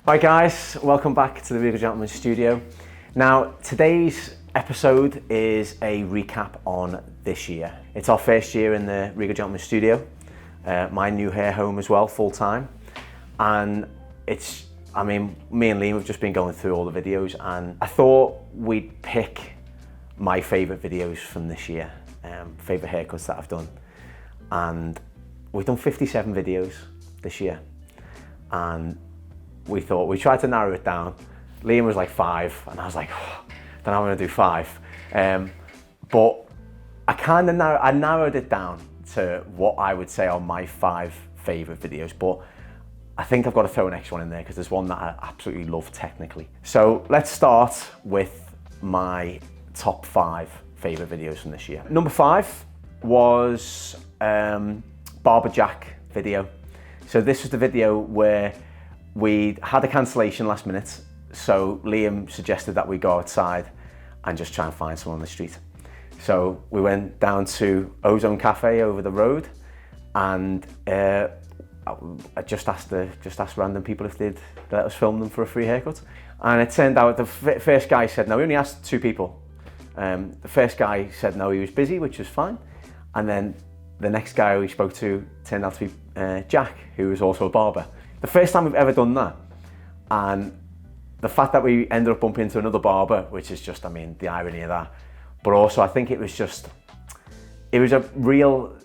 Hi guys, welcome back to the Regal Gentleman studio. Now today's episode is a recap on this year. It's our first year in the Regal Gentleman studio, my new hair home as well, full time. And me and Liam have just been going through all the videos and I thought we'd pick my favourite videos from this year, favourite haircuts that I've done. And we've done 57 videos this year. And we tried to narrow it down. Liam was like 5 and I was like, oh, I don't know how I'm gonna do 5. But I narrowed it down to what I would say are my 5 favourite videos, but I think I've got to throw an extra one in there because there's one that I absolutely love technically. So let's start with my top 5 favourite videos from this year. Number 5 was Barber Jack video. So this was the video where we had a cancellation last minute, so Liam suggested that we go outside and just try and find someone on the street. So we went down to Ozone Cafe over the road, and I just asked random people if they'd let us film them for a free haircut. And it turned out the first guy said no. We only asked 2 people. The first guy said no, he was busy, which was fine. And then the next guy we spoke to turned out to be Jack, who was also a barber. The first time we've ever done that, and the fact that we ended up bumping into another barber, which is just, the irony of that. But also, I think it was a real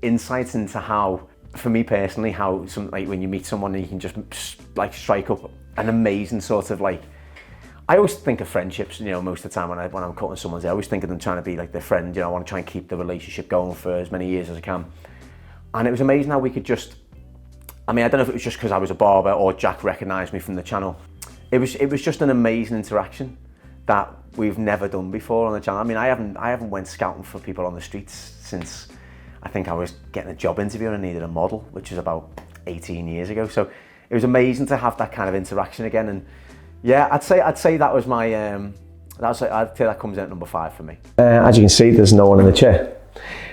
insight into how, for me personally, how when you meet someone and you can just strike up an amazing sort of I always think of friendships, most of the time when I'm cutting someone's hair, I always think of them trying to be like their friend. I want to try and keep the relationship going for as many years as I can. And it was amazing how we could just, I don't know if it was just because I was a barber or Jack recognised me from the channel. It was just an amazing interaction that we've never done before on the channel. I haven't went scouting for people on the streets since I think I was getting a job interview and I needed a model, which is about 18 years ago. So it was amazing to have that kind of interaction again. And yeah, I'd say that was my, I'd say that comes in at number 5 for me. As you can see, there's no one in the chair.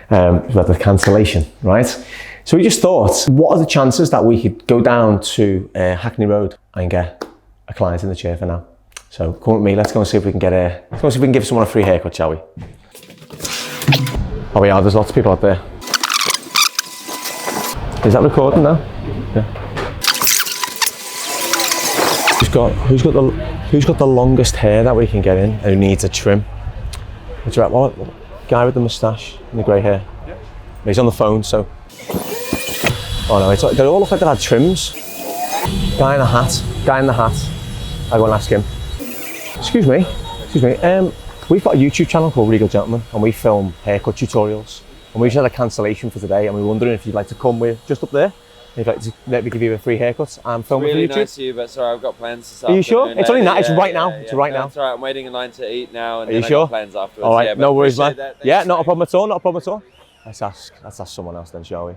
We've got the cancellation, right? So we just thought, what are the chances that we could go down to Hackney Road and get a client in the chair for now? So come with me, let's go and see if we can give someone a free haircut, shall we? Oh yeah, there's lots of people out there. Is that recording now? Yeah. Who's got the longest hair that we can get in and who needs a trim? What's right? What guy with the moustache and the grey hair? Yeah. He's on the phone, so. Oh no, they all look like they had trims. Guy in the hat. I go and ask him. Excuse me. We've got a YouTube channel called Regal Gentleman and we film haircut tutorials. And we just had a cancellation for today and we were wondering if you'd like to come. We're just up there. If you'd like to let me give you a free haircut and film really for YouTube. Nice of you, but sorry, I've got plans this afternoon. Are you sure? It's only now. It's right now. Yeah. It's right now. It's all right. I'm waiting in line to eat now, and Are you then sure? I've got plans afterwards. All right, yeah, no worries, man. Yeah, not a problem at all. Not a problem at all. Let's ask someone else then, shall we?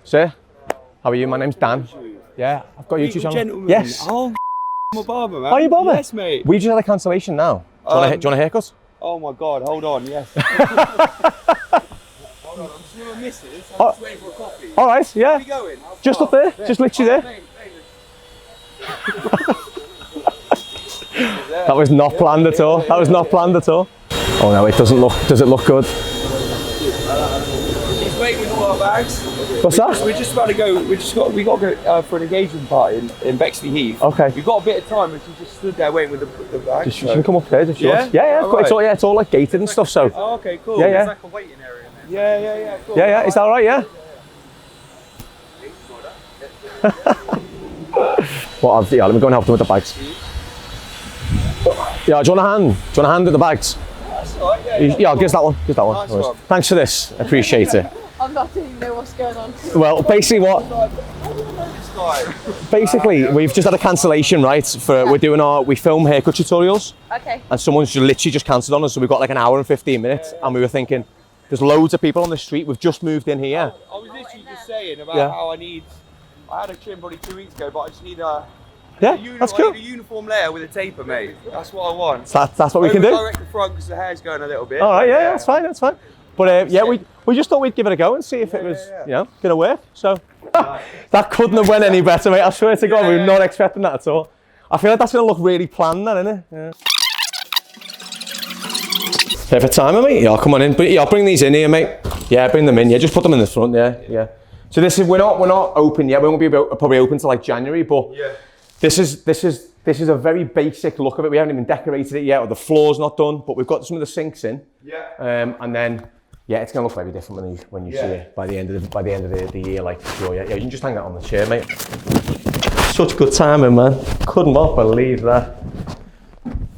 Sir, how are you? My name's Dan. Yeah, I've got a YouTube channel. Gentleman. Yes. Oh, I'm a barber, man. Are you a barber? Yes, mate. We just had a cancellation now. Do you want a haircut? Oh my God, hold on, yes. Hold on, I'm just with my missus. I'm just waiting for a coffee. All right, yeah. Where are we going? Just up there, just literally there. That was not planned at all. That was not planned at all. Oh no, does it look good? He's waiting with all our bags. What's that? We're just about to go, we got to go for an engagement party in Bexley Heath. Okay. We've got a bit of time, and she just stood there waiting with the bags. You can come up there, just yeah? Yeah, it's all like gated and stuff, so. Oh, okay, cool. Yeah. There's like a waiting area in there. Yeah, cool. Yeah, is that all right, yeah? Yeah, let me go and help them with the bags. Yeah, do you want a hand with the bags? That's all right, Yeah, give us that one. Nice one. Thanks for this, appreciate it. I'm not even know what's going on. Well, basically we've just had a cancellation, right? We film haircut tutorials. Okay. And someone's literally just cancelled on us, so we've got like an hour and 15 minutes, and we were thinking, there's loads of people on the street. We've just moved in here. I was literally just saying about how I had a trim probably 2 weeks ago, but I just need that's cool. I need a uniform layer with a taper, mate. That's what I want. That's what we can do. Direct the front because the hair's going a little bit. All right, yeah, that's fine. But we just thought we'd give it a go and see if it was, you know, going to work. So that couldn't have went any better, mate. I swear to God, we were not expecting that at all. I feel like that's going to look really planned, then, isn't it? Yeah. Perfect timer, mate. Yeah, come on in. But yeah, I'll bring these in here, mate. Yeah, bring them in. Yeah, just put them in the front. Yeah, yeah. So this is we're not open yet. We won't be probably open till like January. But this is a very basic look of it. We haven't even decorated it yet, or the floor's not done. But we've got some of the sinks in. Yeah. And then it's gonna look very different when you see it by the end of the year. Like sure, yeah. You can just hang that on the chair, mate. Such good timing, man. Could not believe that.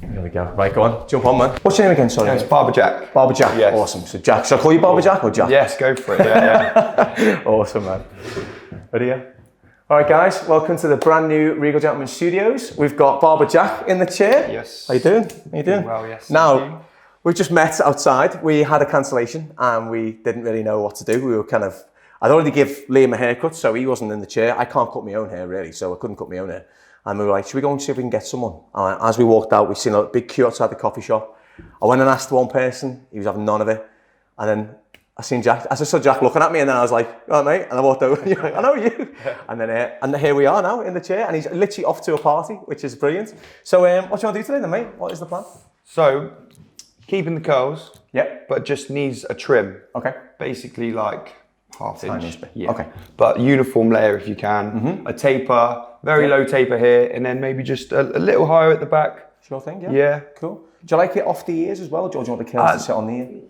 There we go. Right, go on. Jump on, man. What's your name again? Sorry. It's Barber Jack. Barber Jack. Yes. Awesome. So Jack. Shall I call you Barber Jack or Jack? Yes, go for it. Yeah. Awesome, man. Ready? Yeah. All right, guys. Welcome to the brand new Regal Gentleman Studios. We've got Barber Jack in the chair. Yes. How you doing? How you doing? Well, yes. Now, we've just met outside. We had a cancellation and we didn't really know what to do. We were I'd already give Liam a haircut, so he wasn't in the chair. I can't cut my own hair really, so I couldn't cut my own hair. And we were like, should we go and see if we can get someone? As we walked out, we seen a big queue outside the coffee shop. I went and asked one person, he was having none of it. And then I saw Jack looking at me, and then I was like, all right, mate. And I walked over, and you're like, I know you. And then here we are now in the chair, and he's literally off to a party, which is brilliant. So what do you want to do today then, mate? What is the plan? So, keeping the curls, Yep. but just needs a trim. Okay. Basically like half inch. Yeah. Okay. But uniform layer if you can. A taper, very low taper here, and then maybe just a little higher at the back. Sure thing, yeah. Yeah. Cool. Do you like it off the ears as well, or do you want the curls to sit on the ear?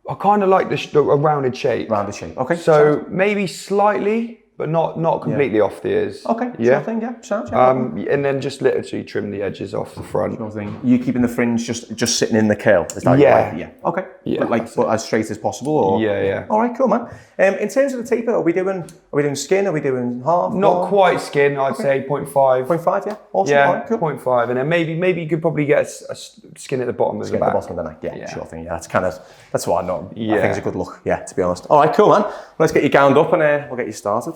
I kind of like a rounded shape. Rounded shape, okay. So maybe slightly, but not completely off the ears. Okay, yeah. Sure thing, yeah. Sounds and then just literally trim the edges off the front. Sure thing. You keeping the fringe just sitting in the curl? Is that Yeah. Yeah. Okay. Yeah. But as straight as possible, or? Yeah. All right, cool, man. In terms of the taper, are we doing skin? Are we doing half? Not quite skin, I'd say 0.5. 0.5, yeah. Awesome. Yeah, all right, cool. 0.5, and then maybe you could probably get a skin at the bottom of the Skin back. at the bottom of the neck, yeah. Sure thing. Yeah, that's what I know. Yeah. I think it's a good look. Yeah, to be honest. All right, cool, man. Well, let's get you gowned up and we'll get you started.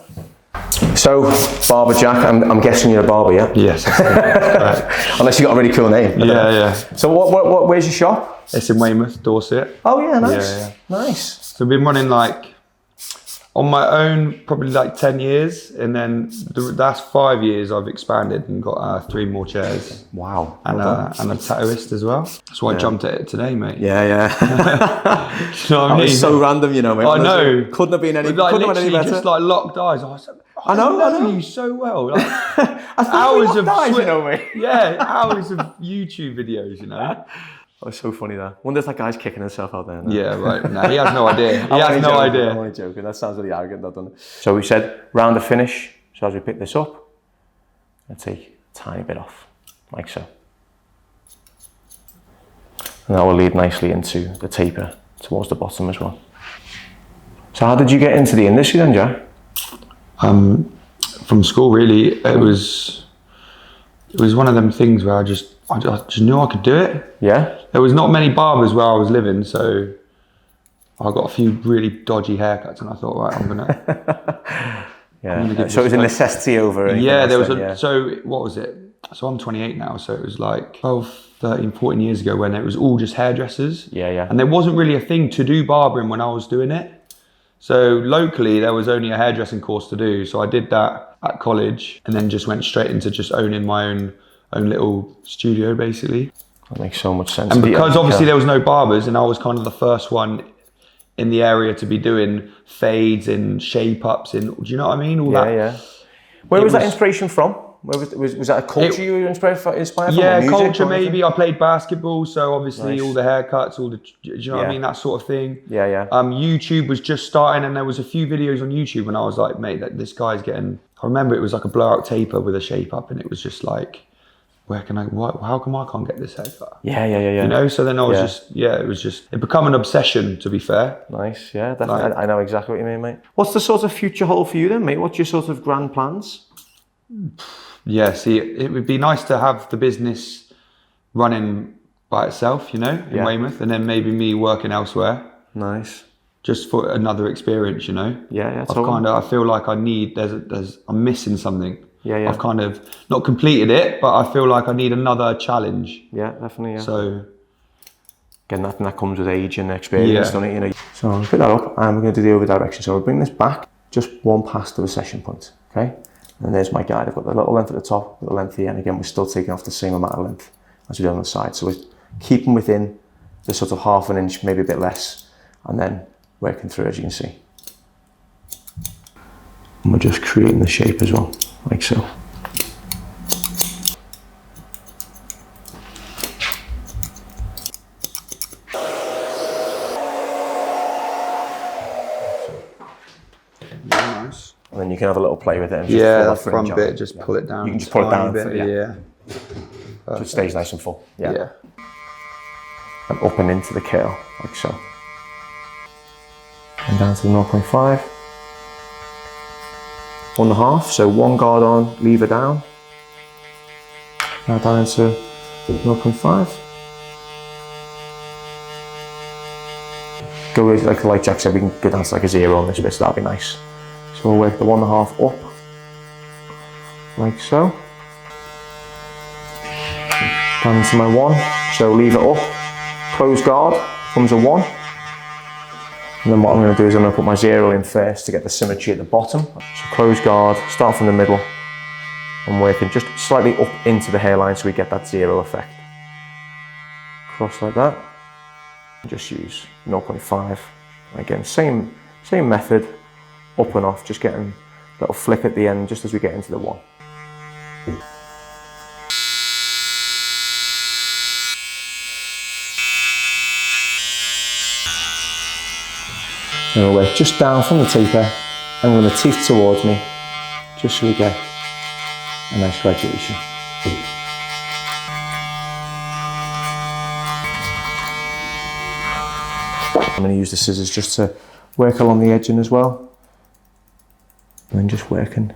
So, Barber Jack, I'm guessing you're a barber, yeah? Yes. Right. Unless you've got a really cool name. Yeah. So where's your shop? It's in Weymouth, Dorset. Oh yeah, nice. Yeah. Nice. So I've been running on my own probably 10 years, and then the last 5 years I've expanded and got 3 more chairs. Wow. And a tattooist as well. That's why I jumped at it today, mate. Yeah. You know what I mean? It's so random, you know, mate. I know. Couldn't have been any Literally better. just locked eyes. I know you so well. Hours of you know, mate. Yeah, hours of YouTube videos, you know. Oh, it's so funny that. Wonder if that guy's kicking himself out there. No? Yeah, right. No, he has no idea. He has no idea. I'm only joking. That sounds really arrogant, doesn't it? So we said round the finish. So as we pick this up, let's take a tiny bit off, like so. And that will lead nicely into the taper towards the bottom as well. So how did you get into the industry then, Jack? From school, really. It was one of them things where I just knew I could do it. Yeah. There was not many barbers where I was living, so I got a few really dodgy haircuts, and I thought, right, I'm gonna. Yeah. So it was a necessity over. Yeah, there was So what was it? So I'm 28 now, so it was 12, 13, 14 years ago when it was all just hairdressers. Yeah. And there wasn't really a thing to do barbering when I was doing it. So locally, there was only a hairdressing course to do. So I did that at college, and then just went straight into just owning my own little studio, basically. That makes so much sense. And because obviously there was no barbers, and I was kind of the first one in the area to be doing fades and shape ups, and do you know what I mean? All that. Yeah. Where was that inspiration from? Where was that a culture you were inspired from? Yeah, music, culture maybe. I played basketball, so obviously all the haircuts, do you know what I mean? That sort of thing. Yeah. YouTube was just starting, and there was a few videos on YouTube, and I was like, mate, this guy's getting. I remember it was like a blowout taper with a shape up, and it was just like, how come I can't get this haircut? Yeah. You know, so then I was it became an obsession, to be fair. Nice, yeah, definitely. I know exactly what you mean, mate. What's the sort of future hold for you then, mate? What's your sort of grand plans? Yeah, see, it would be nice to have the business running by itself, you know, in Weymouth, and then maybe me working elsewhere. Nice. Just for another experience, you know. Yeah. I feel like I'm missing something. Yeah. I've kind of not completed it, but I feel like I need another challenge. Yeah, definitely. Yeah. So again, that comes with age and experience, doesn't it? You know. So I'll pick that up and we're going to do the other direction. So I'll bring this back just one past the recession point, okay? And there's my guide. I've got the little length at the top, the length here, and again, we're still taking off the same amount of length as we did on the side. So we're keeping within the sort of ½ an inch, maybe a bit less, and then working through, as you can see. And we're just creating the shape as well, like so. Nice. And then you can have a little play with it. And just Yeah, pull the that fringe front out. bit, just pull it down. You can just pull it down. Bit, yeah. So it stays nice and full. Yeah. And up and into the curl, like so. And down to the 0.5. 1.5, so one guard on, lever down. Now down into 0.5. Go with, like Jack said, we can go down to like a 0 on this bit, so that'll be nice. So we'll work the 1.5 up, like so. Down into my 1, so leave it up, close guard, thumbs are 1. And then what I'm going to do is I'm going to put my 0 in first to get the symmetry at the bottom. So close guard, start from the middle. I'm working just slightly up into the hairline so we get that 0 effect. Cross like that. And just use 0.5. Again, same method, up and off, just getting a little flick at the end just as we get into the 1. And we'll work just down from the taper, angle the teeth towards me, just so we get a nice graduation. I'm going to use the scissors just to work along the edging as well. And then just working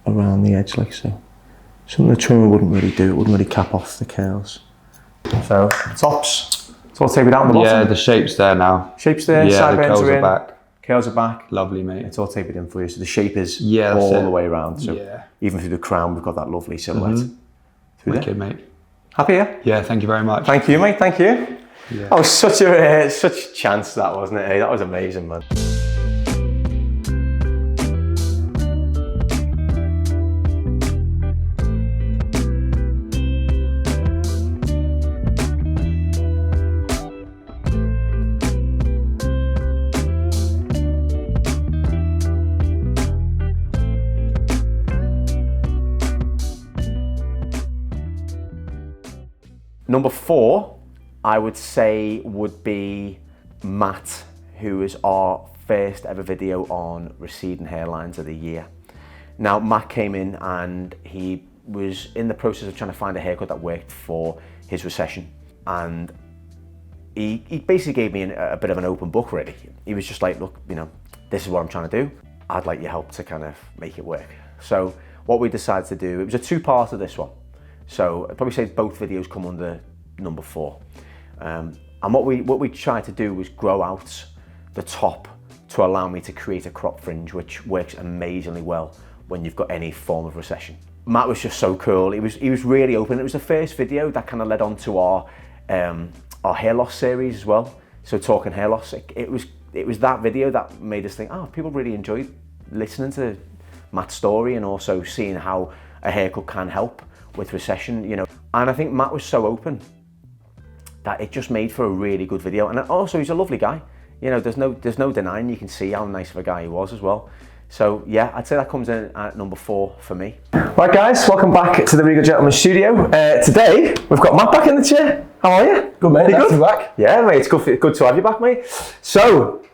around the edge like so. Something the trimmer wouldn't really do, it wouldn't really cap off the curls. So, tops, it's all tapered down the bottom. Yeah, the shape's there now. Shape's there, Yeah, the sideburns curls are are in. back. Curls are back. Lovely, mate. It's all tapered in for you. So the shape is Yeah, all that's the it. way around. So Yeah. even through the crown, we've got that lovely silhouette. Through there. Wicked, mate. Happy, yeah? Yeah, thank you very much. Thank you, mate. Thank you. Yeah. That was such a chance, that wasn't it? Hey, that was amazing, man. Number 4, I would say, would be Matt, who is our first ever video on receding hairlines of the year. Now, Matt came in and he was in the process of trying to find a haircut that worked for his recession. And he basically gave me a bit of an open book, really. He was just like, look, you know, this is what I'm trying to do. I'd like your help to kind of make it work. So what we decided to do, it was a 2-parter, this one. So I'd probably say both videos come under number 4. And what we tried to do was grow out the top to allow me to create a crop fringe, which works amazingly well when you've got any form of recession. Matt was just so cool. He was really open. It was the first video that kind of led on to our hair loss series as well. So talking hair loss, it was that video that made us think, oh, people really enjoyed listening to Matt's story and also seeing how a haircut can help with recession, you know. And I think Matt was so open that it just made for a really good video. And also, he's a lovely guy. You know, there's no denying, you can see how nice of a guy he was as well. So yeah, I'd say that comes in at number 4 for me. Right guys, welcome back to the Regal Gentleman studio. Today, we've got Matt back in the chair. How are you? Good, mate. You Nice good? to be back. Yeah, mate, it's good to have you back, mate. So,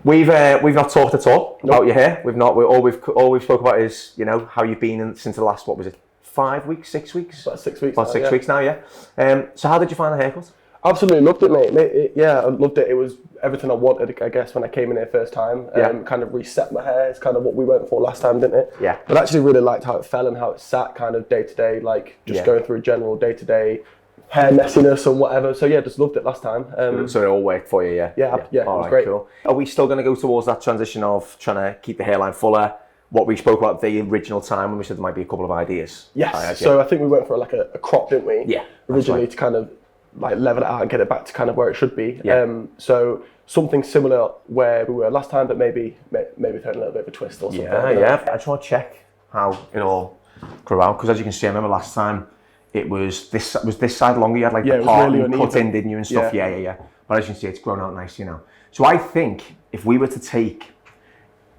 we've not talked at all about your hair. All we've spoke about is, you know, how you've been since the last, what was it, 5 weeks, 6 weeks? About 6 weeks. About now, 6 yeah. weeks now, yeah. So how did you find the haircut? Absolutely loved it, mate. Yeah, I loved it. It was everything I wanted, I guess, when I came in here first time. Yeah. Kind of reset my hair. It's kind of what we went for last time, didn't it? Yeah. But I actually really liked how it fell and how it sat kind of day to day, like just going through general day to day hair messiness and whatever. So yeah, just loved it last time. So it all worked for you, yeah? Yeah, it All was right, great. cool. Are we still going to go towards that transition of trying to keep the hairline fuller? What we spoke about the original time when we said there might be a couple of ideas. Yes. So I think we went for like a crop, didn't we? Yeah, Originally right. to kind of like level it out and get it back to kind of where it should be. Yeah. So something similar where we were last time, but maybe throwing a little bit of a twist or something. Yeah. I just want to check how it all grew out, because as you can see, I remember last time it was this side longer. You had like the part really cut in, didn't you, and stuff. Yeah. But as you can see, it's grown out nicely now. So I think if we were to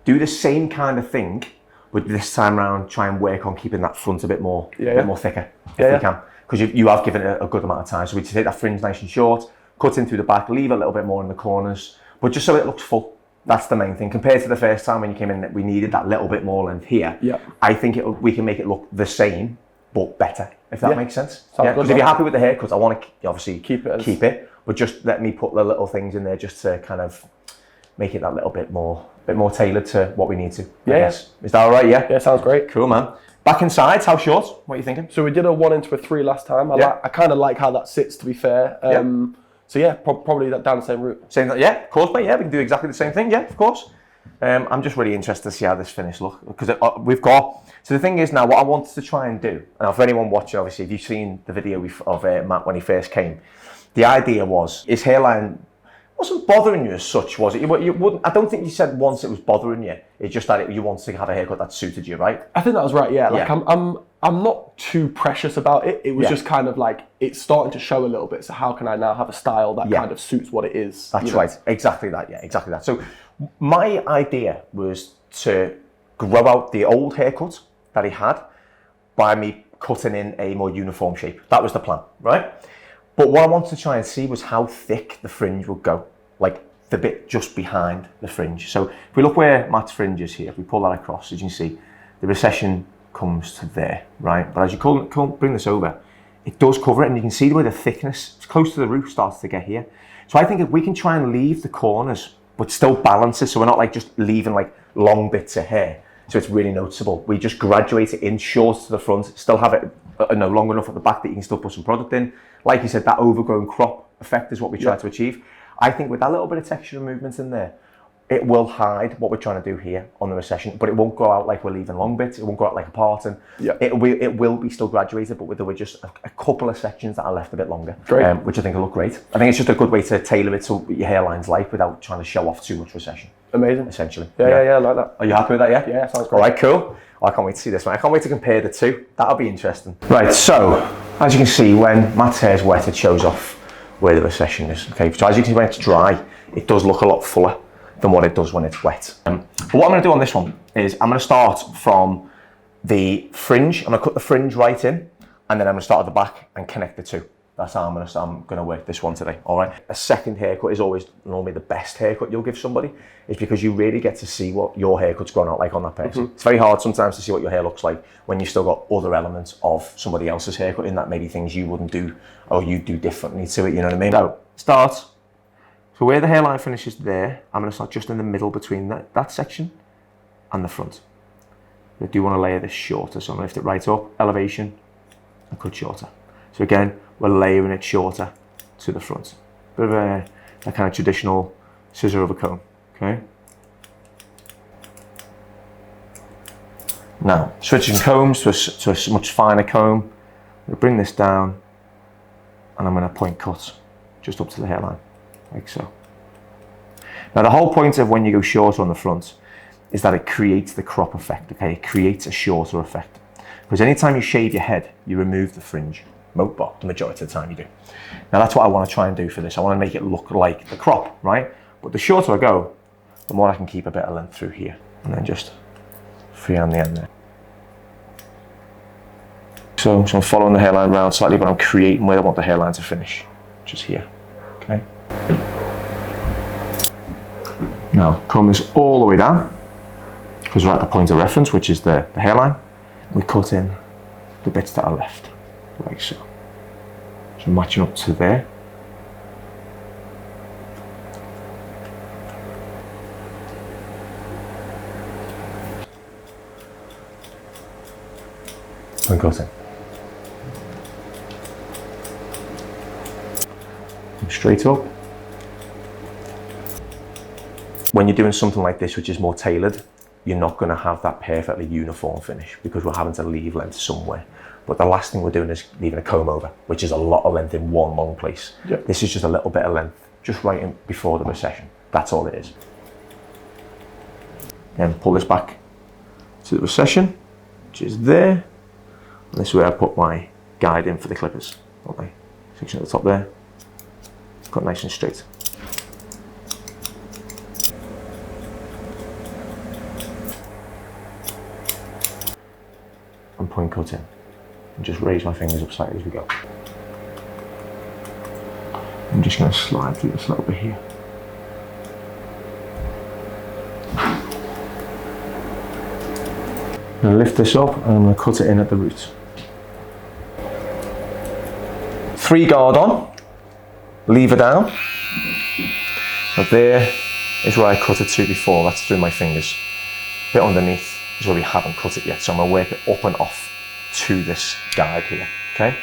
do the same kind of thing, but this time around try and work on keeping that front a bit more thicker, if we can, because you have given it a good amount of time. So we take that fringe nice and short, cut in through the back, leave a little bit more in the corners, but just so it looks full. That's the main thing. Compared to the first time when you came in, we needed that little bit more length here. Yeah. I think we can make it look the same, but better, if that makes sense. Because if you're happy with the haircut, I want to obviously keep it, but just let me put the little things in there just to kind of make it that little bit more tailored to what we need to. Yes. Is that all right? Yeah. Yeah, sounds greght. Cool, man. Back and sides, how short? What are you thinking? So we did a 1 into a 3 last time. I kind of like how that sits, to be fair. So yeah, probably down the same route. Same, yeah, of course, mate. Yeah, we can do exactly the same thing. Yeah, of course. I'm just really interested to see how this finish looks, because we've got. So the thing is now, what I wanted to try and do, and for anyone watching, obviously, if you've seen the video of Matt when he first came, the idea was his hairline wasn't bothering you as such, was it? You wouldn't. I don't think you said once it was bothering you. It's just that you wanted to have a haircut that suited you, right? I think that was right. Yeah. Like I'm not too precious about it. It was just kind of like it's starting to show a little bit. So how can I now have a style that kind of suits what it is? That's right. Exactly that. Yeah, exactly that. So my idea was to grow out the old haircut that he had by me cutting in a more uniform shape. That was the plan, right? But what I wanted to try and see was how thick the fringe would go, like the bit just behind the fringe. So if we look where Matt's fringe is here, if we pull that across, as you can see, the recession comes to there, right? But as you bring this over, it does cover it, and you can see the way the thickness, it's close to the roof, starts to get here. So I think if we can try and leave the corners, but still balance it, so we're not like just leaving like long bits of hair, so it's really noticeable. We just graduate it in short to the front, still have it long enough at the back that you can still put some product in. Like you said, that overgrown crop effect is what we try to achieve. I think with that little bit of texture and movement in there, it will hide what we're trying to do here on the recession, but it won't go out like we're leaving long bits. It won't go out like a parting. It will be still graduated, but with just a couple of sections that are left a bit longer, which I think will look great. I think it's just a good way to tailor it to your hairline's like without trying to show off too much recession. Amazing. Essentially. Yeah, I like that. Are you happy with that? Yeah. Yeah, sounds great. All right, cool. I can't wait to see this one. I can't wait to compare the two. That'll be interesting. Right, so as you can see, when Matt's hair is wet, it shows off where the recession is. Okay, so as you can see, when it's dry, it does look a lot fuller than what it does when it's wet. But what I'm going to do on this one is I'm going to start from the fringe. I'm going to cut the fringe right in, and then I'm going to start at the back and connect the two. That's how I'm going to work this one today. All right. A second haircut is always normally the best haircut you'll give somebody. It's because you really get to see what your haircut's grown out like on that person. It's very hard sometimes to see what your hair looks like when you've still got other elements of somebody else's haircut in that, maybe things you wouldn't do or you do differently to it. You know what I mean? So start. So where the hairline finishes there, I'm going to start just in the middle between that section and the front. I do want to layer this shorter, so I'm going to lift it right up, elevation, and cut shorter. So again, we're layering it shorter to the front. Bit of a kind of traditional scissor over comb, okay? Now, switching combs to a much finer comb. I'm going to bring this down, and I'm going to point cut just up to the hairline, like so. Now, the whole point of when you go shorter on the front is that it creates the crop effect, okay? It creates a shorter effect. Because anytime you shave your head, you remove the fringe. Well, the majority of the time you do. Now that's what I want to try and do for this. I want to make it look like the crop, right? But the shorter I go, the more I can keep a bit of length through here. And then just free on the end there. So I'm following the hairline around slightly, but I'm creating where I want the hairline to finish, which is here, okay? Now, comb this all the way down, because we're at the point of reference, which is the hairline. We cut in the bits that are left. Like so. So matching up to there. And cut in. Straight up. When you're doing something like this, which is more tailored, you're not going to have that perfectly uniform finish because we're having to leave length somewhere. But the last thing we're doing is leaving a comb over, which is a lot of length in one long place. Yeah. This is just a little bit of length, just right in before the recession. That's all it is. Then pull this back to the recession, which is there. And this is where I put my guide in for the clippers. Okay, section at the top there. Cut nice and straight. And point cut in. And just raise my fingers up slightly as we go. I'm just going to slide through this little bit here. I'm going to lift this up and I'm going to cut it in at the root. 3 guard on, lever down. So there is where I cut it to before, that's through my fingers. A bit underneath is where we haven't cut it yet, so I'm going to work it up and off to this guide here, okay?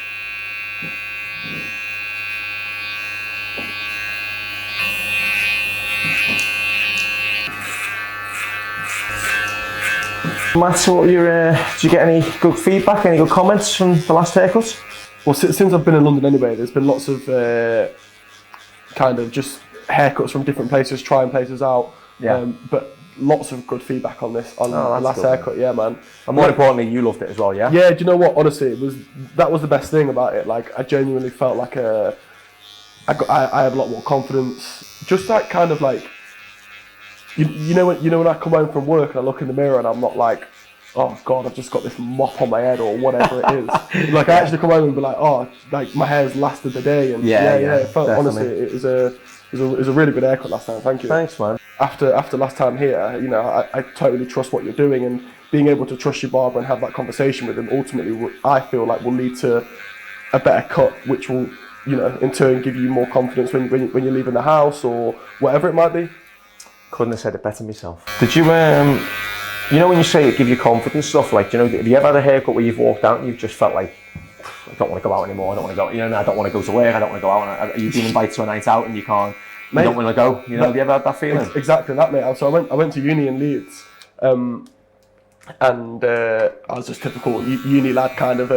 Matt, did you get any good feedback, any good comments from the last haircut? Well, since I've been in London anyway, there's been lots of kind of just haircuts from different places, trying places out. Yeah. But lots of good feedback on this, on the last good, haircut, yeah, man. And more importantly, you loved it as well, yeah? Yeah, do you know what? Honestly, that was the best thing about it. Like, I genuinely felt like I had a lot more confidence. Just like kind of like, you know when I come home from work and I look in the mirror and I'm not like, oh God, I've just got this mop on my head or whatever it is. Like, I actually come home and be like, oh, like my hair's lasted the day. And yeah, it felt, honestly, it was a really good haircut last time. Thank you. Thanks, man. After last time here, you know, I totally trust what you're doing, and being able to trust your barber and have that conversation with him ultimately, I feel like will lead to a better cut, which will, you know, in turn give you more confidence when you're leaving the house or whatever it might be. Couldn't have said it better myself. Did you, you know when you say it give you confidence stuff, like, you know, have you ever had a haircut where you've walked out and you've just felt like, I don't want to go out anymore, I don't want to go, you know, I don't want to go to work, I don't want to go out, and you've been invited to a night out and you can't, you don't want to go, you know, have you ever had that feeling? Exactly that, mate. So I went to uni in Leeds, and I was just typical uni lad, kind of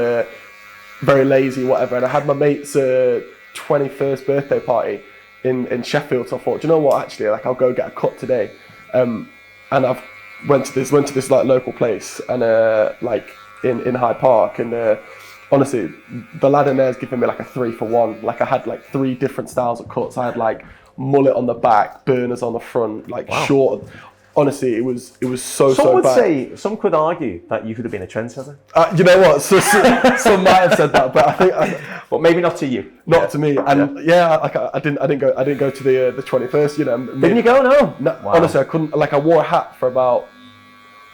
very lazy, whatever, and I had my mate's 21st birthday party in Sheffield, so I thought, do you know what, actually, like, I'll go get a cut today, and I've went to this like local place, and like in Hyde Park, and honestly, the lad in there's giving me like a 3 for 1. Like, I had like 3 different styles of cuts. I had like mullet on the back, burners on the front, like short. Honestly, it was so bad. Some could argue that you could have been a trendsetter. You know what? Some might have said that, but I think, but maybe not to you. Not to me. And like I didn't go to the 21st. You know, didn't you go? No. Wow. Honestly, I couldn't. Like, I wore a hat for about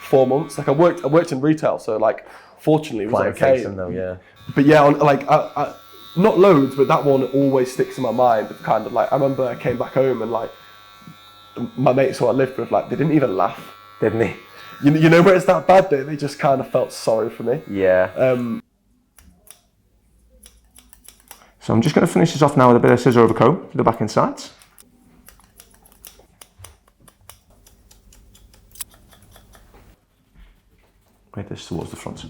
4 months. Like, I worked in retail, so like, fortunately, it was okay. Though, yeah. But yeah, like I not loads, but that one always sticks in my mind. Of kind of like, I remember I came back home and like my mates who I lived with, like, they didn't even laugh. Didn't they? You know where it's that bad, they just kind of felt sorry for me. Yeah. So I'm just going to finish this off now with a bit of scissor over comb for the back and sides. Great, this towards the front.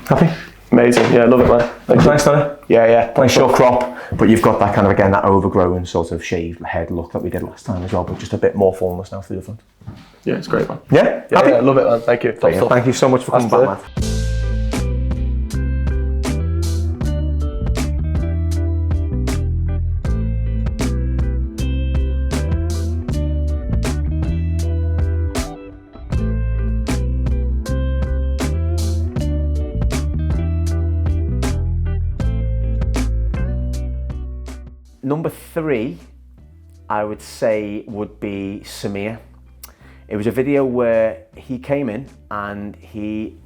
Happy? Amazing, yeah, love it, man. Looks nice, doesn't it? Yeah. Nice short crop, but you've got that kind of, again, that overgrown sort of shaved head look that we did last time as well, but just a bit more fullness now through the front. Yeah, it's great, man. Yeah? Happy? Yeah, love it, man. Thank you. Thank you so much for coming back, man. Number 3, I would say, would be Samir. It was a video where he came in and he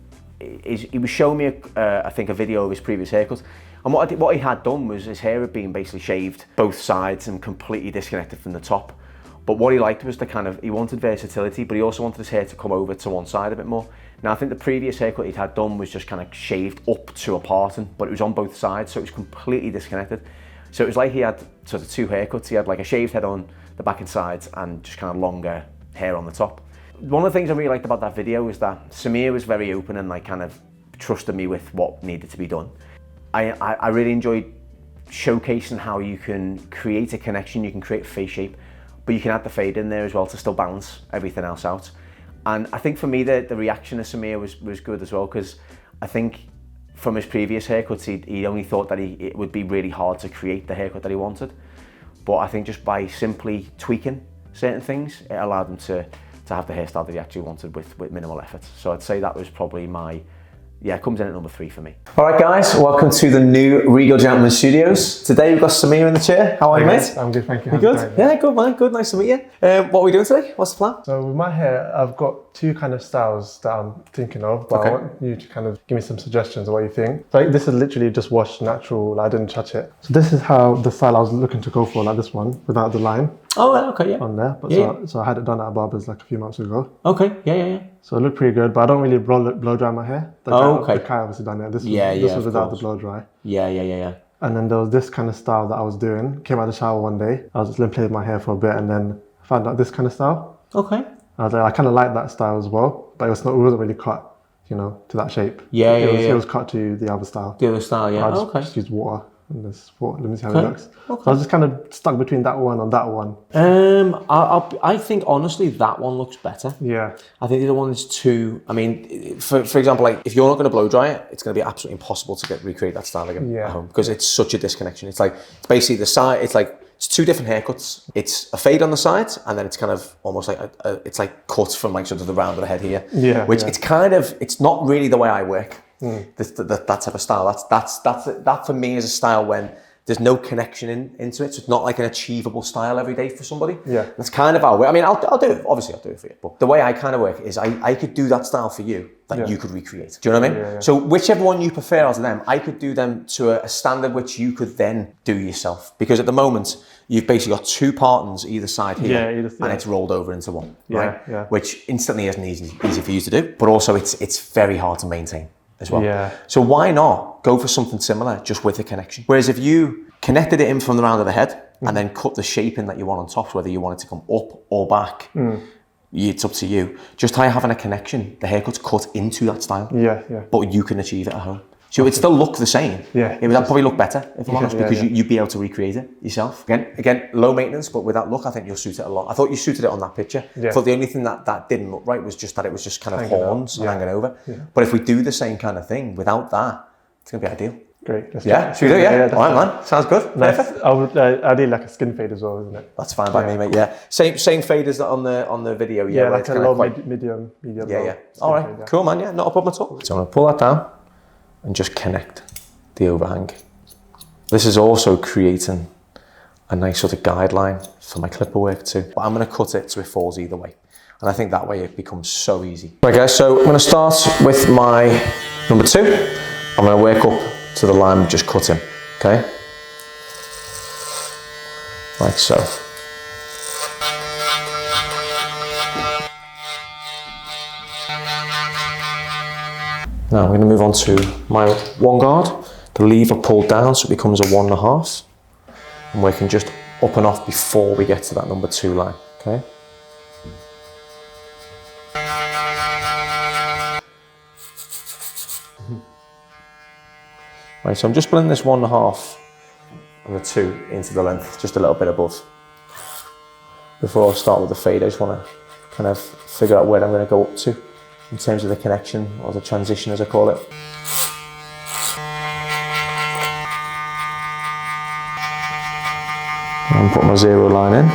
was showing me, I think, a video of his previous haircut. And what he had done was his hair had been basically shaved both sides and completely disconnected from the top. But what he liked was he wanted versatility, but he also wanted his hair to come over to one side a bit more. Now, I think the previous haircut he'd had done was just kind of shaved up to a parting, but it was on both sides, so it was completely disconnected. So it was like he had sort of 2 haircuts. He had like a shaved head on the back and sides and just kind of longer hair on the top. One of the things I really liked about that video is that Samir was very open and like kind of trusted me with what needed to be done. I really enjoyed showcasing how you can create a connection, you can create face shape, but you can add the fade in there as well to still balance everything else out. And I think for me, the reaction of Samir was good as well, because I think from his previous haircuts, he only thought that it would be really hard to create the haircut that he wanted. But I think just by simply tweaking certain things, it allowed him to have the hairstyle that he actually wanted with minimal effort. So I'd say that was probably it comes in at number 3 for me. All right, guys, welcome to the new Regal Gentleman Studios. Today we've got Samir in the chair. How are you, mate? I'm good, thank you. You good? Yeah, good, man. Good, nice to meet you. What are we doing today? What's the plan? So with my hair, I've got 2 kind of styles that I'm thinking of, but I want you to kind of give me some suggestions of what you think. Like, this is literally just washed natural, like, I didn't touch it. So this is how the style I was looking to go for, like this one, without the line. Oh, okay, yeah. On there. But so I had it done at BARBERS like a few months ago. Okay, yeah. So it looked pretty good, but I don't really blow dry my hair. The guy obviously done it. This was without the blow dry. Yeah. And then there was this kind of style that I was doing. Came out of the shower one day. I was just playing with my hair for a bit, and then I found out this kind of style. Okay. I was like, I kind of like that style as well, but it wasn't really cut, to that shape. It was cut to the other style. The other style, yeah. I just used water. Let me see how it looks. Okay. So I was just kind of stuck between that one and that one. I think honestly that one looks better. Yeah. I think the other one is too. I mean, for example, like if you're not going to blow dry it, it's going to be absolutely impossible to recreate that style again at home, because it's such a disconnection. It's basically the side. It's 2 different haircuts. It's a fade on the sides, and then it's kind of almost like it's like cut from like sort of the round of the head here. Yeah. It's not really the way I work. That type of style. That for me is a style when there's no connection into it. So it's not like an achievable style every day for somebody. Yeah. That's kind of how I work. I mean, I'll do it. Obviously, I'll do it for you. But the way I kind of work is I could do that style for you that you could recreate. Do you know what I mean? Yeah. So whichever one you prefer out of them, I could do them to a standard which you could then do yourself. Because at the moment, you've basically got 2 partons either side here, and it's rolled over into one, right? Yeah. Which instantly isn't easy for you to do, but also it's very hard to maintain as well. Yeah. So why not go for something similar, just with a connection? Whereas if you connected it in from the round of the head and then cut the shape in that you want on top, whether you want it to come up or back, it's up to you. Just by having a connection, the haircut's cut into that style. Yeah. But you can achieve it at home. So it'd still look the same. Yeah. It would probably look better, if I'm honest, because you'd be able to recreate it yourself. Again, low maintenance, but with that look, I think you'll suit it a lot. I thought you suited it on that picture. Yeah. I thought the only thing that didn't look right was just that it was just kind of horns and hanging over. Yeah. But if we do the same kind of thing without that, it's going to be ideal. Great. Should we do? Yeah. All right, man. Sounds good. Nice. Perfect. I did like a skin fade as well, isn't it? That's fine by me, mate. Yeah. Same fade as that on the video. Yeah, like a low, medium. Yeah. All right. Cool, man. Yeah, not a problem at all. So I'm going to pull that down and just connect the overhang. This is also creating a nice sort of guideline for my clipper work too. But I'm going to cut it so it falls either way. And I think that way it becomes so easy. Right guys, so I'm going to start with my number 2. I'm going to work up to the line we just cut in, okay? Like so. Now I'm going to move on to my 1 guard. The lever pulled down so it becomes a 1.5. I'm working just up and off before we get to that number 2 line, okay? Right, so I'm just blending this 1.5 and the 2 into the length, just a little bit above. Before I start with the fade, I just want to kind of figure out where I'm going to go up to in terms of the connection, or the transition as I call it. And put my 0 line in.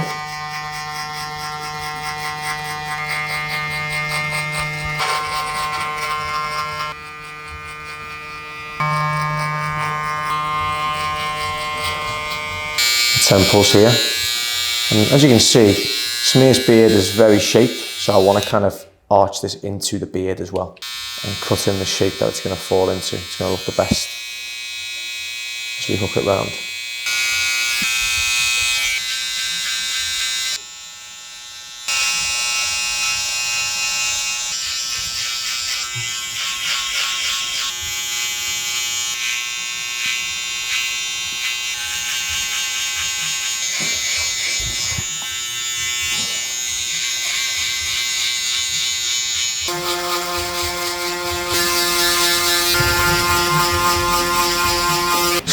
Temples here, and as you can see, Samir's beard is very shaped, so I want to kind of arch this into the beard as well and cut in the shape that it's going to fall into. It's going to look the best as we hook it round.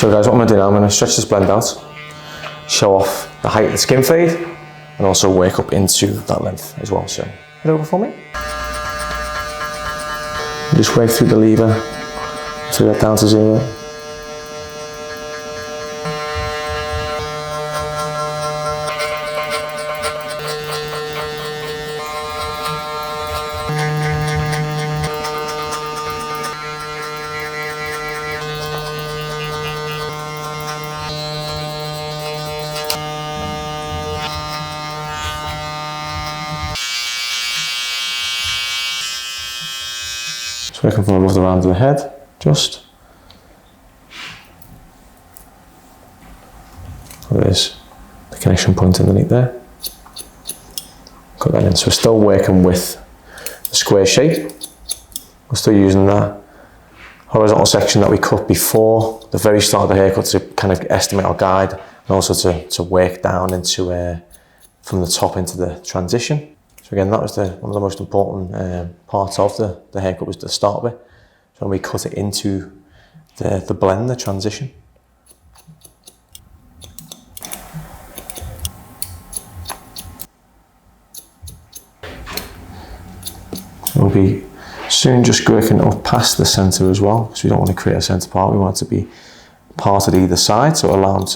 So guys, what I'm going to do now, I'm going to stretch this blend out, show off the height of the skin fade, and also work up into that length as well. So, head over for me. Just work through the lever, to get down to 0. Just working from above the round of the head, just. There's the connection point underneath there. Cut that in. So we're still working with the square shape. We're still using that horizontal section that we cut before the very start of the haircut to kind of estimate or guide, and also to work down into from the top into the transition. So again, that was one of the most important parts of the haircut, was to start with. So when we cut it into the blend, the transition. We'll be soon just working up past the centre as well, because we don't want to create a centre part. We want it to be parted either side, so allow him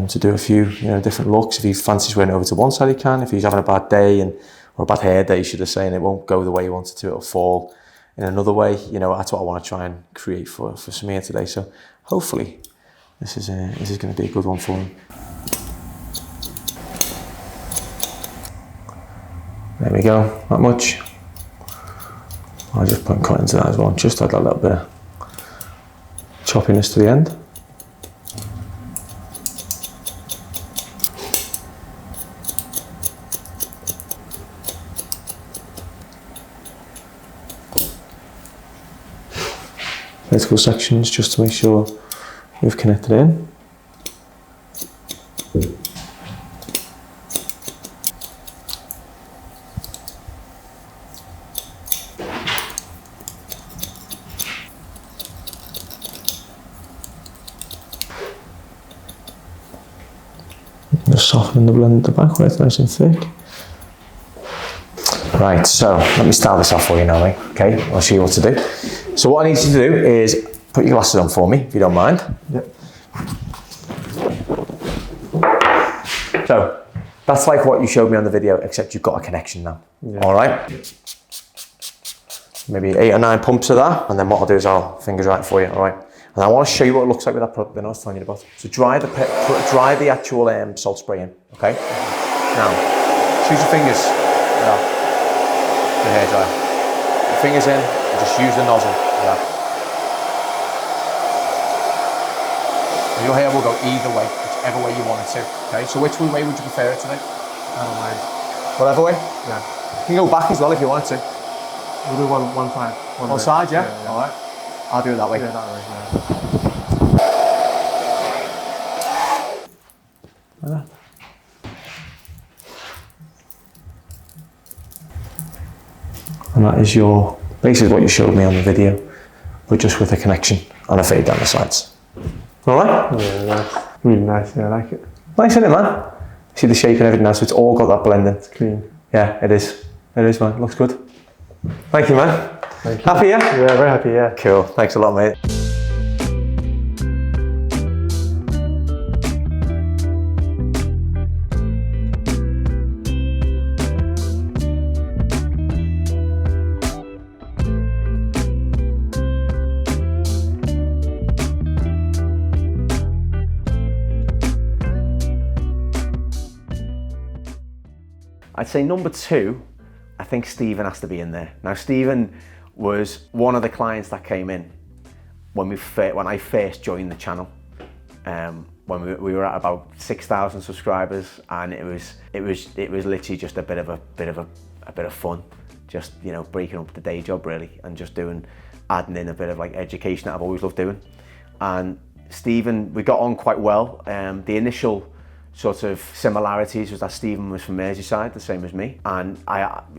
to do a few different looks. If he fancies going over to one side, he can. If he's having a bad day or a bad hair day, should I say, and it won't go the way you want it to, it'll fall in another way. That's what I want to try and create for Samir today. So hopefully this is going to be a good one for him. There we go, that much. I'll just put cut into that as well, just add that little bit of choppiness to the end. Vertical sections just to make sure we've connected in. Just soften the blend at the back where it's nice and thick. Right, so let me start this off for you now, mate. Okay, I'll show you what to do. So what I need you to do is put your glasses on for me, if you don't mind. Yep. So that's like what you showed me on the video, except you've got a connection now. Yeah. All right. Maybe 8 or 9 pumps of that, and then what I'll do is I'll fingers right for you. All right. And I want to show you what it looks like with that product that I was telling you about. So dry the actual salt spray in. Okay. Now, use your fingers. The hair dryer. Your fingers in, and just use the nozzle. Your hair will go either way, whichever way you want it to. Okay, so which way would you prefer it today? I don't mind. Whatever way? Yeah. You can go back as well if you wanted to. We'll do one side. One side, yeah? Yeah. Alright. I'll do it that way. Yeah, that way, yeah. Like that. And that is basically what you showed me on the video, but just with a connection and a fade down the sides. Alright? Yeah, nice. Really nice, yeah, I like it. Nice, isn't it, man? See the shape and everything now, so it's all got that blending. It's clean. Yeah, it is. It is, man. Looks good. Thank you, man. Thank you. Happy, yeah? Yeah, very happy, yeah. Cool. Thanks a lot, mate. I'd say number 2, I think Stephen has to be in there. Now, Stephen was one of the clients that came in when I first joined the channel. When we were at about 6,000 subscribers, and it was literally just a bit of fun, just breaking up the day job really, and just adding in a bit of like education that I've always loved doing. And Stephen, we got on quite well. The initial sort of similarities was that Stephen was from Merseyside, the same as me. And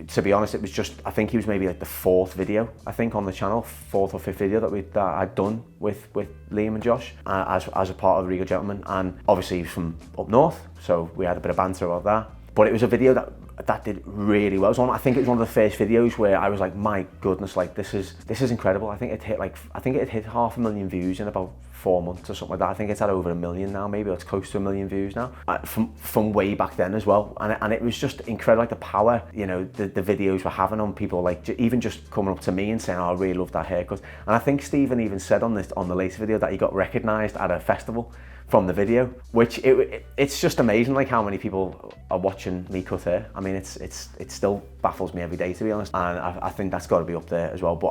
to be honest, it was just, I think he was maybe like the 4th video, I think, on the channel, 4th or 5th video that I'd done with Liam and Josh as a part of Regal Gentleman. And obviously he's from up north, so we had a bit of banter about that. But it was a video that did really well. I think it was one of the first videos where I was like, my goodness, like this is incredible. I think it hit 500,000 views in about 4 months or something like that. I think it's at over 1 million now, maybe it's close to 1 million views now, from way back then as well. And it was just incredible, like the power, you know, the videos were having on people, like even just coming up to me and saying, oh, I really love that haircut. And I think Stephen even said on the latest video that he got recognised at a festival from the video, which it's just amazing, like how many people are watching me cut hair. I mean, it still baffles me every day, to be honest, and I think that's got to be up there as well. But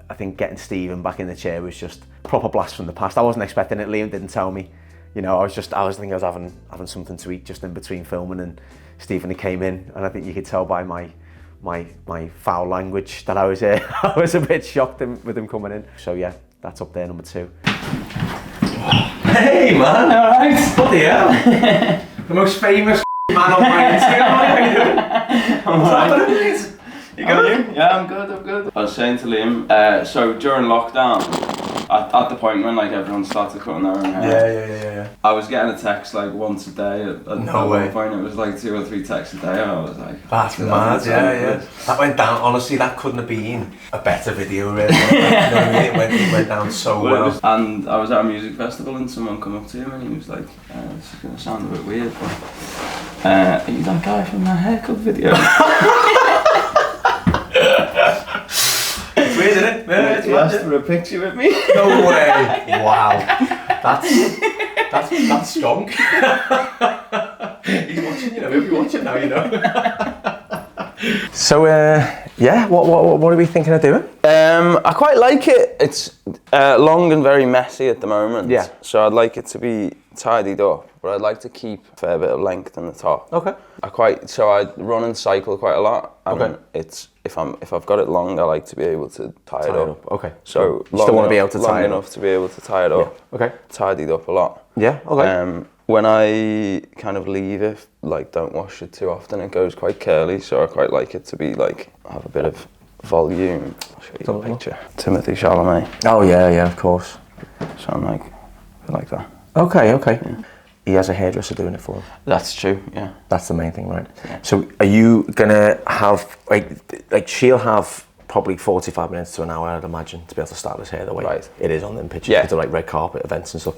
I think getting Stephen back in the chair was just proper blast from the past. I wasn't expecting it. Liam didn't tell me, you know. I was thinking I was having something to eat just in between filming, and Stephen came in, and I think you could tell by my foul language that I was a bit shocked with him coming in. So yeah, that's up there, number 2. Hey man, alright? Bloody hell. The most famous man on my Instagram. How are you doing? I'm alright. You good? Yeah, I'm good. I was saying to Liam, so during lockdown, at the point when like everyone started cutting their own hair. Yeah. I was getting a text like once a day. At one point it was like 2 or 3 texts a day. I was like, that's mad. Yeah. That went down. Honestly, that couldn't have been a better video, really. You know what I mean? It went down so well. And I was at a music festival and someone come up to him and he was like, this is gonna sound a bit weird, but are you that guy from that haircut video? It's weird, isn't it? Yeah, it's he asked for a picture with me. No way! Wow, that's strong. He's watching, you know. He'll be watching now, you know. So yeah, what are we thinking of doing? I quite like it. It's long and very messy at the moment. Yeah. So I'd like it to be tidied up, but I'd like to keep a fair bit of length in the top. Okay. I run and cycle quite a lot. And okay. If I've got it long, I like to be able to tie it up. Okay. So you still want to be able to tie it up. Long enough to be able to tie it up. Yeah. Okay. Tidied up a lot. Yeah. Okay. When I kind of leave it, like don't wash it too often, it goes quite curly. So I quite like it to be like have a bit of volume. I'll show you a picture. Timothy Chalamet. Oh yeah, of course. So I'm like that. Okay. Yeah. He has a hairdresser doing it for him. That's true, yeah. That's the main thing, right? Yeah. So are you gonna have, like she'll have probably 45 minutes to an hour, I'd imagine, to be able to style his hair the way it is on them pictures. Yeah. To like red carpet events and stuff.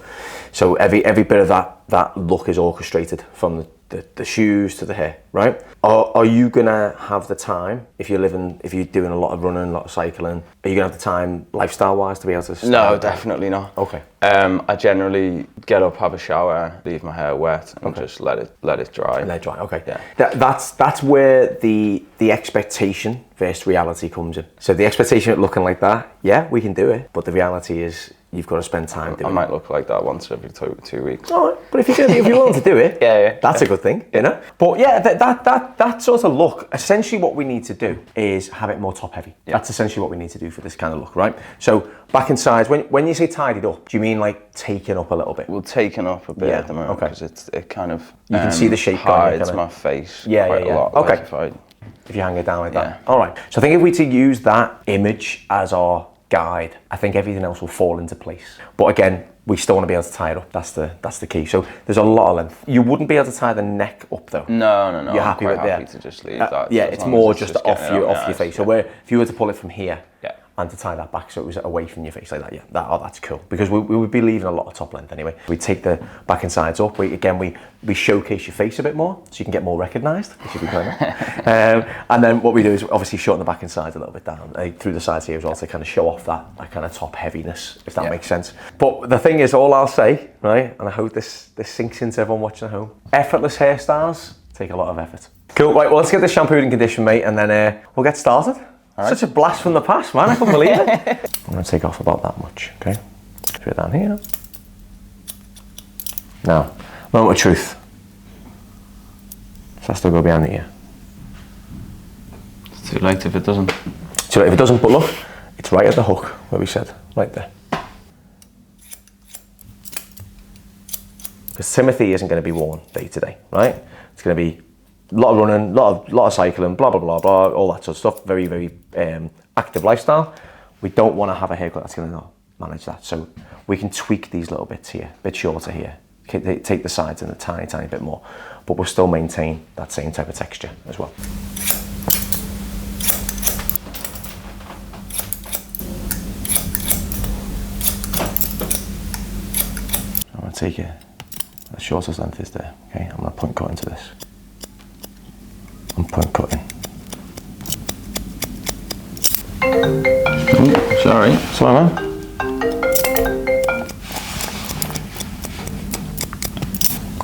So every bit of that look is orchestrated from the shoes to the hair, right? Are you gonna have the time, if you're doing a lot of running, a lot of cycling, are you gonna have the time lifestyle wise to be able to No, definitely not. Okay. I generally get up, have a shower, leave my hair wet and just let it dry. Let it dry, okay. Yeah. That's where the expectation versus reality comes in. So the expectation of looking like that, yeah, we can do it, but the reality is you've got to spend time doing it. I might look like that once every 2 weeks. All right, but if you're willing to do it, that's a good thing, you know? But yeah, that sort of look, essentially what we need to do is have it more top heavy. Yeah. That's essentially what we need to do for this kind of look, right? So back and sides, when you say tidied up, do you mean like taken up a little bit? Well, taken up a bit at the moment, because it kind of you can see the shape hides my face quite a lot. Okay. Like if you hang it down like that. All right. So I think if we to use that image as our guide, I think everything else will fall into place. But again, we still want to be able to tie it up. That's the key. So there's a lot of length. You wouldn't be able to tie the neck up though. No. You're happy with that? Happy to just leave that. Yeah, it's more just off your face. So where if you were to pull it from here, and to tie that back so it was away from your face like that, that's cool. Because we would be leaving a lot of top length anyway. We take the back and sides up. We showcase your face a bit more so you can get more recognised. You should be playing that. And then what we do is obviously shorten the back and sides a little bit down through the sides here as well to kind of show off that kind of top heaviness, if that makes sense. But the thing is, all I'll say, right, and I hope this sinks into everyone watching at home, effortless hairstyles take a lot of effort. Cool, right, well let's get this shampooed and conditioned, mate, and then we'll get started. Right. Such a blast from the past, man, I can't believe it. I'm going to take off about that much, okay? Put it down here. Now, moment of truth. So that's still go behind the ear. It's too late if it doesn't. Too late if it doesn't, but look, it's right at the hook, where we said, right there. Because Timothy isn't going to be worn day to day, right? It's going to be a lot of running, lot of cycling, blah, blah, blah, blah, all that sort of stuff. Very, very active lifestyle. We don't want to have a haircut that's going to manage that. So we can tweak these little bits here, a bit shorter here, take the sides and a tiny, tiny bit more, but we'll still maintain that same type of texture as well. I'm going to take it, the shortest length is there, okay? I'm going to point cut into this. I'm point cutting. Ooh, sorry. Sorry, man.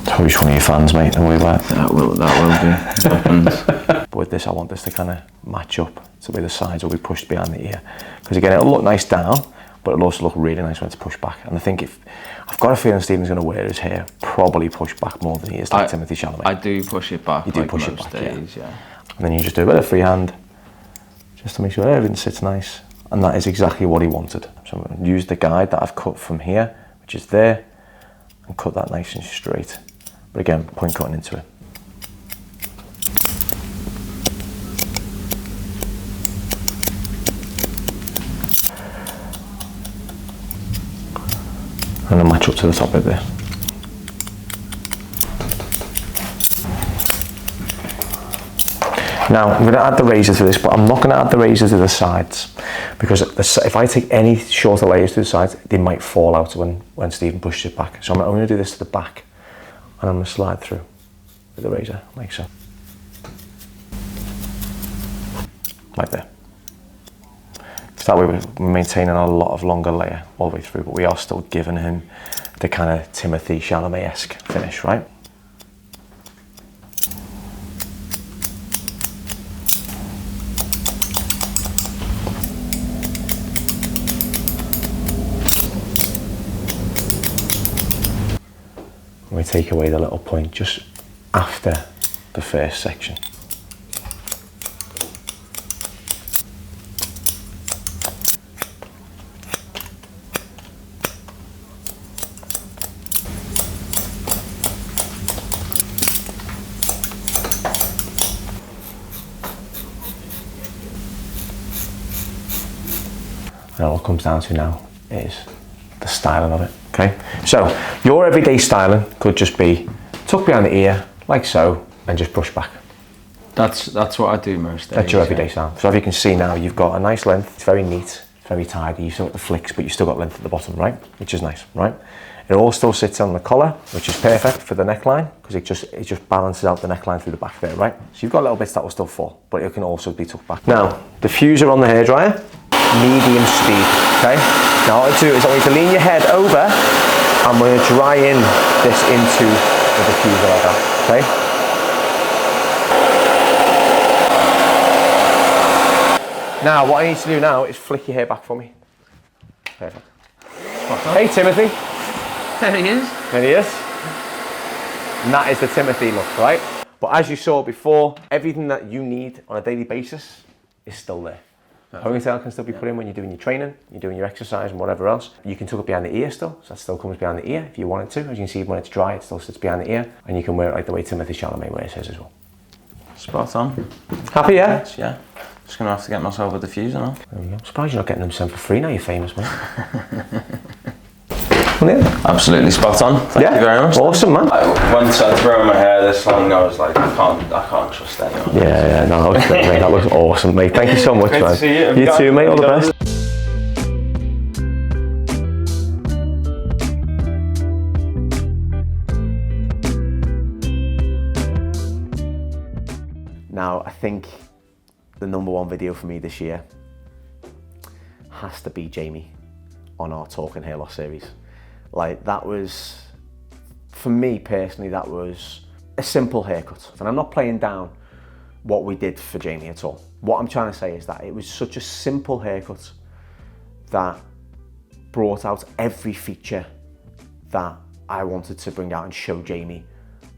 Probably one of your fans, mate, don't worry about it. That will do. But with this, I want this to kind of match up to where the sides will be pushed behind the ear. Because again, it'll look nice down, but it'll also look really nice when it's pushed back. And I think if, I've got a feeling Stephen's going to wear his hair probably pushed back more than he is like Timothy Chalamet. I do push it back. You do like push it most back, days, yeah. And then you just do a bit of freehand, just to make sure everything sits nice. And that is exactly what he wanted. So I'm going to use the guide that I've cut from here, which is there, and cut that nice and straight. But again, point cutting into it. And then match up to the top bit there. Now, I'm going to add the razor to this, but I'm not going to add the razor to the sides, because if I take any shorter layers to the sides, they might fall out when Stephen pushes it back. So I'm only going to do this to the back, and I'm going to slide through with the razor, like so. Like there. So that way we're maintaining a lot of longer layer all the way through, but we are still giving him the kind of Timothy Chalamet-esque finish, right? We take away the little point just after the first section. And all it comes down to now is the styling of it, okay? So your everyday styling could just be tuck behind the ear, like so, and just brush back. That's what I do most days. That's your everyday style. So if you can see now, you've got a nice length, it's very neat, it's very tidy, you've still got the flicks, but you've still got length at the bottom, right? Which is nice, right? It all still sits on the collar, which is perfect for the neckline, because it just balances out the neckline through the back there, right? So you've got little bits that will still fall, but it can also be tucked back. Now, diffuser on the hairdryer, medium speed, okay? Now what I do is I want you to lean your head over, and we're going to dry in this into the diffuser like that, okay? Now what I need to do now is flick your hair back for me. Perfect. Hey Timothy. There he is. There he is. And that is the Timothy look, right? But as you saw before, everything that you need on a daily basis is still there. Ponytail can still be put in when you're doing your training, you're doing your exercise and whatever else. You can tuck it behind the ear still, so that still comes behind the ear if you want it to. As you can see, when it's dry, it still sits behind the ear, and you can wear it like the way Timothy Chalamet wears his as well. Spot on. Happy, yeah? Yeah. Just gonna have to get myself a diffuser now. There we go. I'm surprised you're not getting them sent for free now, you're famous, mate. Absolutely spot on. Thank you very much. Awesome, man. Once I'd grown my hair this long, I was like, I can't trust anyone. Yeah, no, that looks great, mate. That looks awesome, mate. Thank you so much, Great man. to see you. You too, mate. All the best. Now, I think the #1 video for me this year has to be Jamie on our Talking Hair Loss series. Like, that was, for me personally, that was a simple haircut. And I'm not playing down what we did for Jamie at all. What I'm trying to say is that it was such a simple haircut that brought out every feature that I wanted to bring out and show Jamie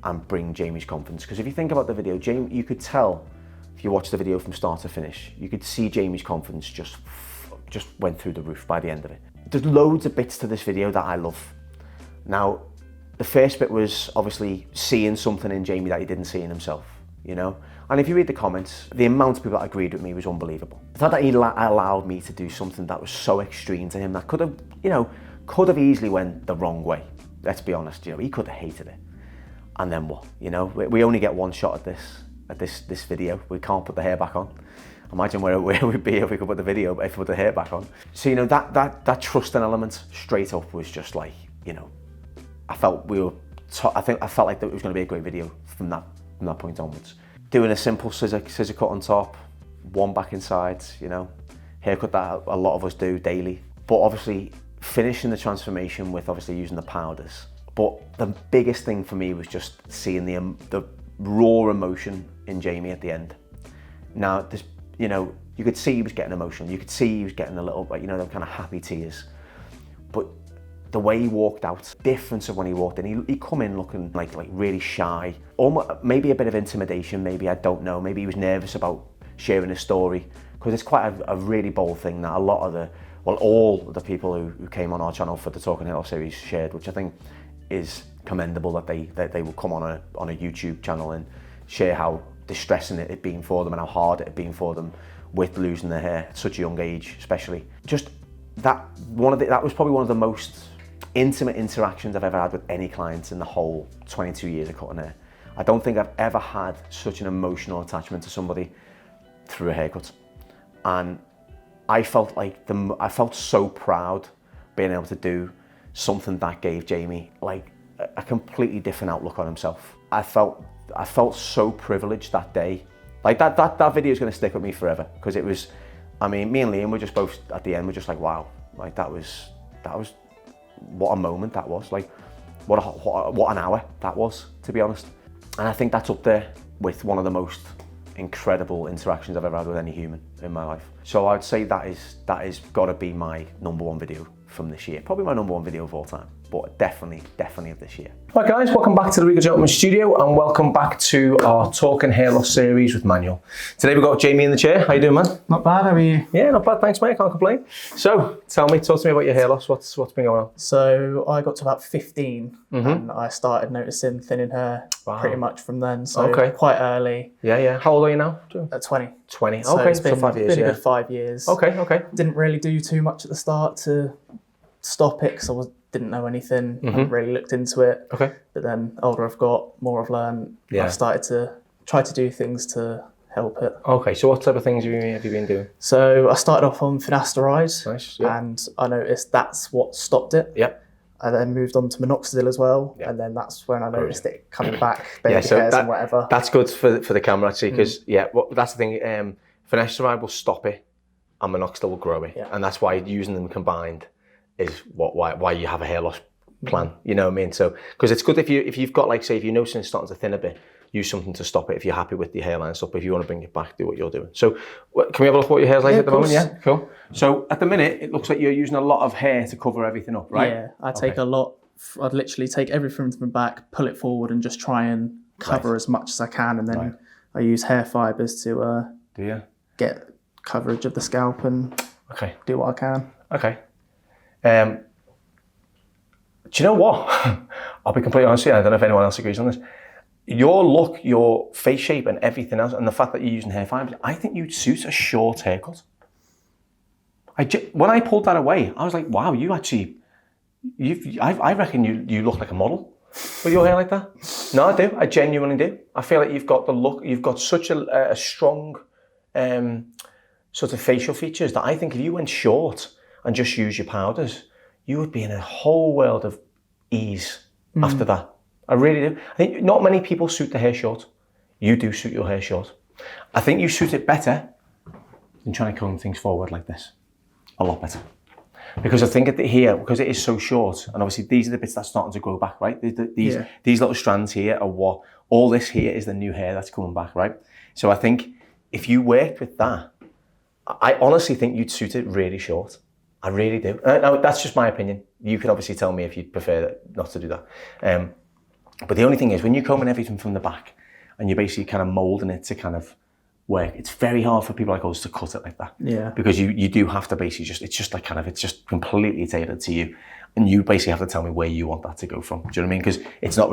and bring Jamie's confidence. Because if you think about the video, Jamie, you could tell, if you watch the video from start to finish, you could see Jamie's confidence just went through the roof by the end of it. There's loads of bits to this video that I love. Now, the first bit was obviously seeing something in Jamie that he didn't see in himself, you know? And if you read the comments, the amount of people that agreed with me was unbelievable. The fact that he allowed me to do something that was so extreme to him that could have, you know, could have easily went the wrong way. Let's be honest, you know, he could have hated it. And then what, you know? We only get one shot at this video. We can't put the hair back on. Imagine where we'd be if we could put the video, if we put the hair back on. So, you know, that trusting element straight up was just like, you know, I felt like that it was going to be a great video from that point onwards. Doing a simple scissor cut on top, one back inside, you know, haircut that a lot of us do daily. But obviously finishing the transformation with obviously using the powders. But the biggest thing for me was just seeing the raw emotion in Jamie at the end. Now, this, you know, you could see he was getting emotional. You could see he was getting a little bit, you know, them kind of happy tears. But the way he walked out, difference of when he walked in, he come in looking like really shy, almost maybe a bit of intimidation, maybe, I don't know, maybe he was nervous about sharing his story, because it's quite a really bold thing that a lot of all of the people who came on our channel for the Talking Hair Loss series shared, which I think is commendable that they will come on a YouTube channel and share how distressing it had been for them and how hard it had been for them with losing their hair at such a young age, especially. Just that was probably one of the most intimate interactions I've ever had with any clients in the whole 22 years of cutting hair. I don't think I've ever had such an emotional attachment to somebody through a haircut. And I felt so proud being able to do something that gave Jamie like a completely different outlook on himself. I felt so privileged that day. Like that video is going to stick with me forever, because it was, I mean, me and Liam were just both at the end, we're just like, wow, like that was what a moment that was. Like what an hour that was, to be honest. And I think that's up there with one of the most incredible interactions I've ever had with any human in my life. So I'd say that is got to be my #1 video from this year. Probably my #1 video of all time, but definitely of this year. Right guys, welcome back to the Regal Gentleman studio, and welcome back to our Talking Hair Loss series with Manuel. Today we've got Jamie in the chair. How you doing, man? Not bad, how are you? Yeah, not bad, thanks mate, I can't complain. So, talk to me about your hair loss. What's been going on? So I got to about 15 and I started noticing thinning hair pretty much from then. So quite early. Yeah. How old are you now? At 20. 20, So okay, it's been, so 5 years, been a good 5 years. Okay. Didn't really do too much at the start to stop it, because didn't know anything, hadn't really looked into it. Okay. But then older I've got, more I've learned, I've started to try to do things to help it. Okay, so what type of things have you been doing? So I started off on finasteride, Nice, yeah. and I noticed that's what stopped it. Yep. I then moved on to minoxidil as well, and then that's when I noticed it coming back, baby hairs and whatever. That's good for the camera actually, because that's the thing. Finasteride will stop it, and minoxidil will grow it, and that's why using them combined is why you have a hair loss plan. You know what I mean? So because it's good if you've got, like, say, if you know something's starting to thin a bit, use something to stop it. If you're happy with the hairline stuff, but if you want to bring it back, do what you're doing. So can we have a look at what your hair's like at the moment? Yeah, cool. So at the minute, it looks like you're using a lot of hair to cover everything up, right? Yeah, I take a lot. I'd literally take everything from the back, pull it forward, and just try and cover as much as I can. And then I use hair fibres to get coverage of the scalp and do what I can. Okay. Do you know what? I'll be completely honest with you, I don't know if anyone else agrees on this. Your look, your face shape and everything else, and the fact that you're using hair fibres, I think you'd suit a short haircut. When I pulled that away, I was like, wow, I reckon you look like a model with your hair like that. No, I do, I genuinely do. I feel like you've got the look, you've got such a strong sort of facial features that I think if you went short and just use your powders, you would be in a whole world of ease after that. I really do. I think not many people suit the hair short. You do suit your hair short. I think you suit it better than trying to comb things forward like this. A lot better. Because I think because it is so short, and obviously these are the bits that's starting to grow back, right? These little strands here are what, all this here is the new hair that's coming back, right? So I think if you worked with that, I honestly think you'd suit it really short. I really do. Now, that's just my opinion. You can obviously tell me if you'd prefer not to do that. But the only thing is, when you're combing everything from the back and you're basically kind of moulding it to kind of work. It's very hard for people like us to cut it like that. Yeah. Because you do have to basically it's just completely tailored to you. And you basically have to tell me where you want that to go from. Do you know what I mean? Because it's not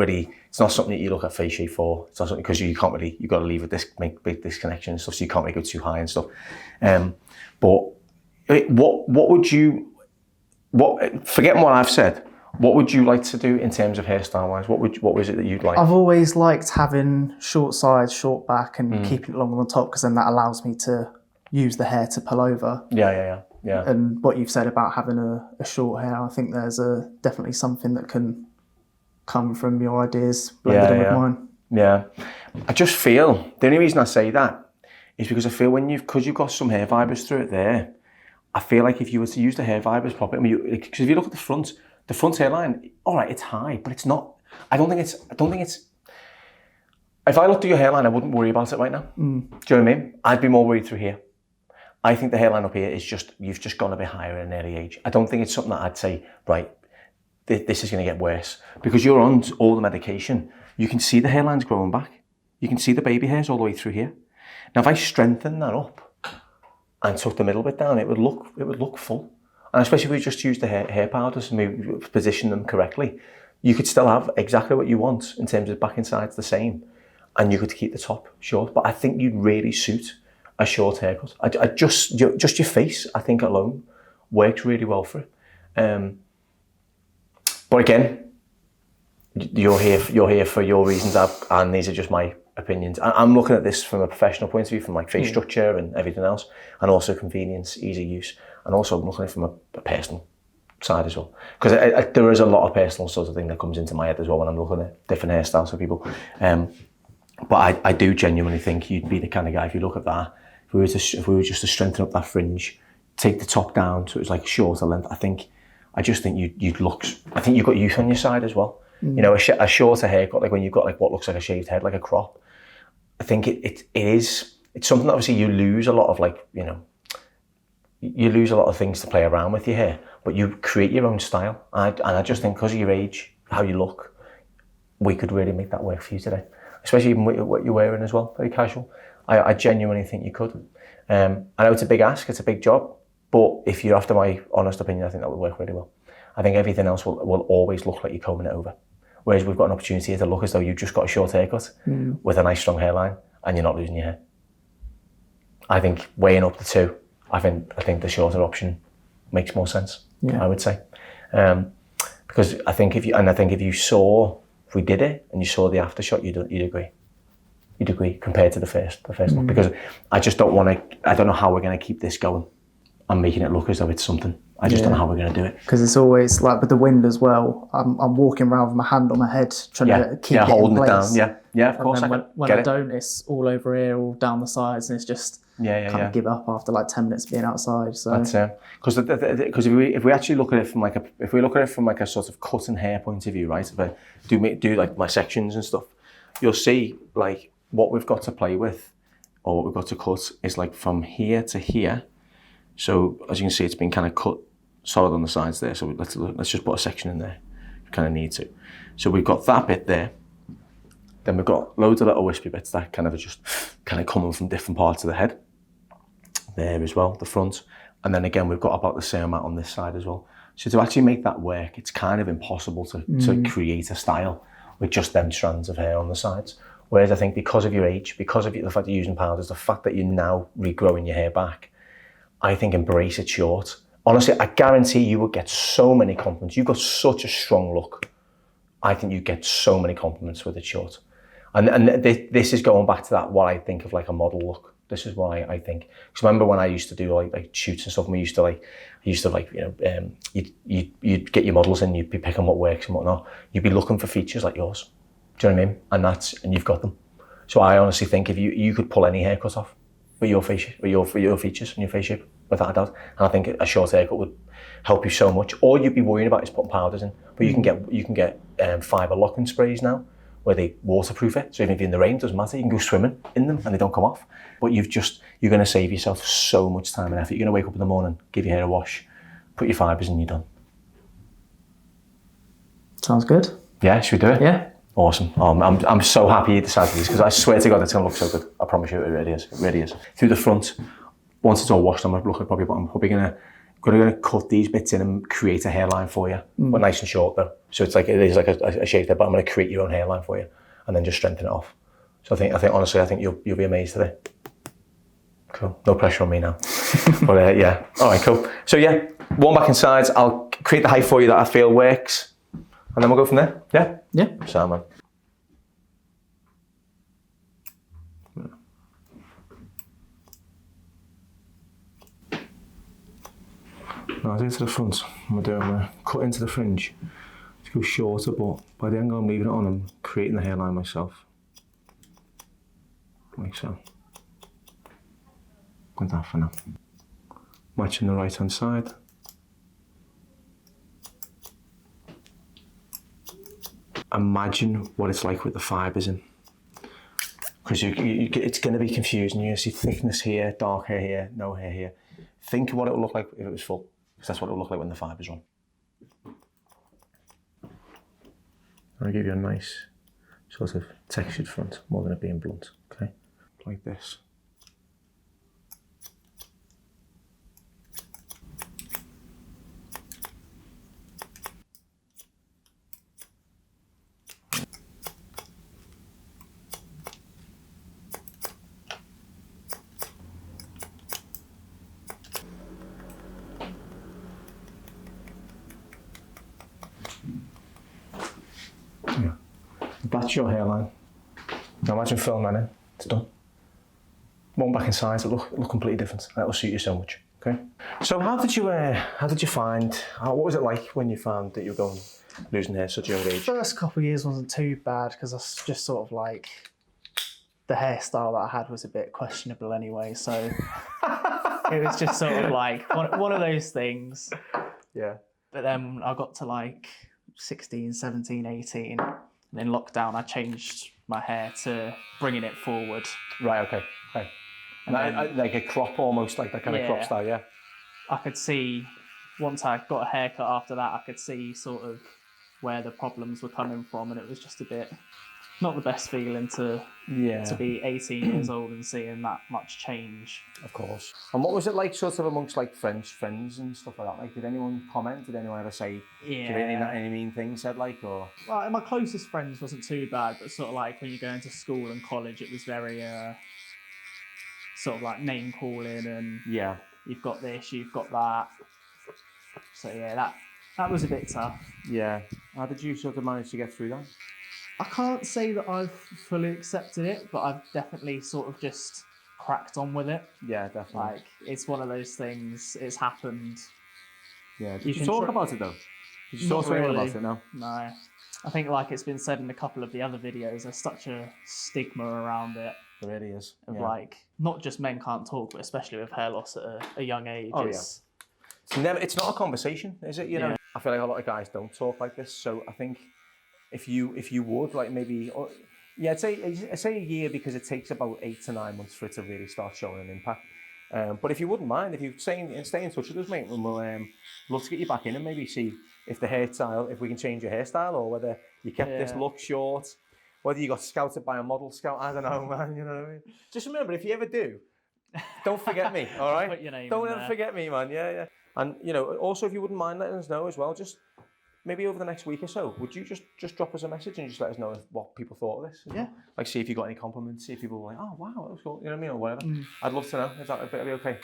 something that you look at face shape for. It's not something, because you've got to leave a make this connection and stuff, so you can't make it too high and stuff. But what would you, forgetting what I've said, what would you like to do in terms of hairstyle wise? What was it that you'd like? I've always liked having short sides, short back, and keeping it long on the top, because then that allows me to use the hair to pull over. Yeah. And what you've said about having a short hair, I think there's definitely something that can come from your ideas blended in with mine. Yeah. I just feel, the only reason I say that is because I feel because you've got some hair fibres through it there, I feel like if you were to use the hair fibres properly, because if you look at the front hairline, all right, it's high, but it's not, I don't think it's, if I looked at your hairline, I wouldn't worry about it right now. Do you know what I mean? I'd be more worried through here. I think the hairline up here is you've just gone a bit higher at an early age. I don't think it's something that I'd say, right, this is going to get worse. Because you're on all the medication, you can see the hairline's growing back. You can see the baby hairs all the way through here. Now, if I strengthen that up and took the middle bit down, it would look full. And especially if we just use the hair powders and we position them correctly, you could still have exactly what you want in terms of back and sides the same, and you could keep the top short. But I think you'd really suit a short haircut. Just your face, I think alone works really well for it. But again, you're here for your reasons, and these are just my opinions. I'm looking at this from a professional point of view, from like face structure and everything else, and also convenience, ease of use, and also I'm looking at it from a personal side as well. Because there is a lot of personal sort of thing that comes into my head as well when I'm looking at different hairstyles for people. But I do genuinely think you'd be the kind of guy, if you look at that, if we were just to strengthen up that fringe, take the top down so it was like a shorter length, I just think you'd look, I think you've got youth on your side as well. You know, a shorter haircut, like when you've got like what looks like a shaved head, like a crop, I think it's something that obviously you lose a lot of, like, you know, you lose a lot of things to play around with your hair, but you create your own style. And I just think because of your age, how you look, we could really make that work for you today. Especially even with what you're wearing as well, very casual. I genuinely think you could. I know it's a big ask, it's a big job, but if you're after my honest opinion, I think that would work really well. I think everything else will always look like you're combing it over. Whereas we've got an opportunity here to look as though you've just got a short haircut with a nice strong hairline and you're not losing your hair. I think weighing up the two, I think the shorter option makes more sense, I would say. Because I think if we did it and you saw the after shot, you'd agree. You'd agree compared to the first look, because I just don't know how we're going to keep this going and making it look as though it's something. I just don't know how we're going to do it. Because it's always like with the wind as well. I'm walking around with my hand on my head trying to keep it holding in place. it down. Yeah, of course. And then when I don't, it's all over here, all down the sides, and it's just kind of give up after like 10 minutes being outside. So that's because if we actually look at it from like a sort of cut and hair point of view, right? If I do like my sections and stuff, you'll see like what we've got to play with, or what we've got to cut is like from here to here. So as you can see, it's been kind of cut solid on the sides there. So let's just put a section in there. We kind of need to. So we've got that bit there. Then we've got loads of little wispy bits that kind of are just kind of coming from different parts of the head. There as well, the front. And then again, we've got about the same amount on this side as well. So to actually make that work, it's kind of impossible to create a style with just them strands of hair on the sides. Whereas I think because of your age, because of the fact that you're using powders, the fact that you're now regrowing your hair back, I think embrace it short. Honestly, I guarantee you will get so many compliments. You've got such a strong look. I think you get so many compliments with it short. And this is going back to that, what I think of like a model look. This is why I think. Because remember when I used to do like shoots and stuff, and you'd get your models in, you'd be picking what works and whatnot. You'd be looking for features like yours. Do you know what I mean? And you've got them. So I honestly think if you could pull any haircut off with your face, with your features and your face shape, without a doubt. And I think a short haircut would help you so much. All you'd be worrying about is putting powders in. But you can get fibre locking sprays now, where they waterproof it. So even if you're in the rain, it doesn't matter. You can go swimming in them and they don't come off. But you're going to save yourself so much time and effort. You're going to wake up in the morning, give your hair a wash, put your fibres in, you're done. Sounds good. Yeah, should we do it? Yeah. Awesome. I'm so happy you decided this because I swear to God it's going to look so good. I promise you it really is. It really is. Through the front, once it's all washed, I'm probably going to cut these bits in and create a hairline for you, but nice and short though. So it's like, it is like a shape there, but I'm going to create your own hairline for you and then just strengthen it off. So I think honestly, I think you'll be amazed today. Cool. No pressure on me now. But yeah. All right, cool. So yeah, one back and sides. I'll create the height for you that I feel works. And then we'll go from there. Yeah? Yeah. So, man. Now I do to the front. I'm going to cut into the fringe to go shorter, but by the angle I'm leaving it on, I'm creating the hairline myself. Like so. Like that for now. Matching the right hand side. Imagine what it's like with the fibres in. Because it's going to be confusing. You're going to see thickness here, dark hair here, no hair here. Think of what it would look like if it was full. Because that's what it would look like when the fibres are on. I'll give you a nice sort of textured front, more than it being blunt, okay? Like this. Yeah. That's your hairline. Now imagine filling that in. It's done. One back and sides, it'll look completely different. That will suit you so much. Okay. So how did you find? What was it like when you found that you were losing hair at such a young age? First couple of years wasn't too bad because I was just sort of like the hairstyle that I had was a bit questionable anyway. So it was just sort of like one of those things. Yeah. But then I got to like 16, 17, 18. And in lockdown, I changed my hair to bringing it forward. Right, okay. Right. Like a crop almost, like that kind of crop style, yeah. I could see, once I got a haircut after that, I could see sort of where the problems were coming from. And it was just a bit, not the best feeling to be 18 years old and seeing that much change. Of course. And what was it like sort of amongst like friends and stuff like that? Like, did anyone comment? Did anyone ever say any mean things said like, or? Well, my closest friends wasn't too bad, but sort of like when you go into school and college, it was very sort of like name calling and you've got this, you've got that. So yeah, that was a bit tough. Yeah. How did you sort of manage to get through that? I can't say that I've fully accepted it, but I've definitely sort of just cracked on with it. Yeah, definitely. Like, it's one of those things, it's happened. Yeah, did you talk about it though? Did you talk to anyone about it? No? No. I think like it's been said in a couple of the other videos, there's such a stigma around it. There really is. Of like, not just men can't talk, but especially with hair loss at a young age. Oh yeah. It's not a conversation, is it? You know, I feel like a lot of guys don't talk like this, so I think if you would, like maybe, I'd say a year because it takes about 8 to 9 months for it to really start showing an impact. But if you wouldn't mind, if you stay in touch with us, mate, and we'll love to get you back in and maybe see if the hairstyle, if we can change your hairstyle, or whether you kept this look short, whether you got scouted by a model scout. I don't know, man. You know what I mean? Just remember, if you ever do, don't forget me. All right? Put your name don't in ever there. forget me, man. Yeah. And you know, also if you wouldn't mind letting us know as well, just maybe over the next week or so, would you just drop us a message and just let us know what people thought of this? Yeah. Like, see if you got any compliments, see if people were like, oh, wow, that was cool, you know what I mean, or whatever. I'd love to know. Is that be okay?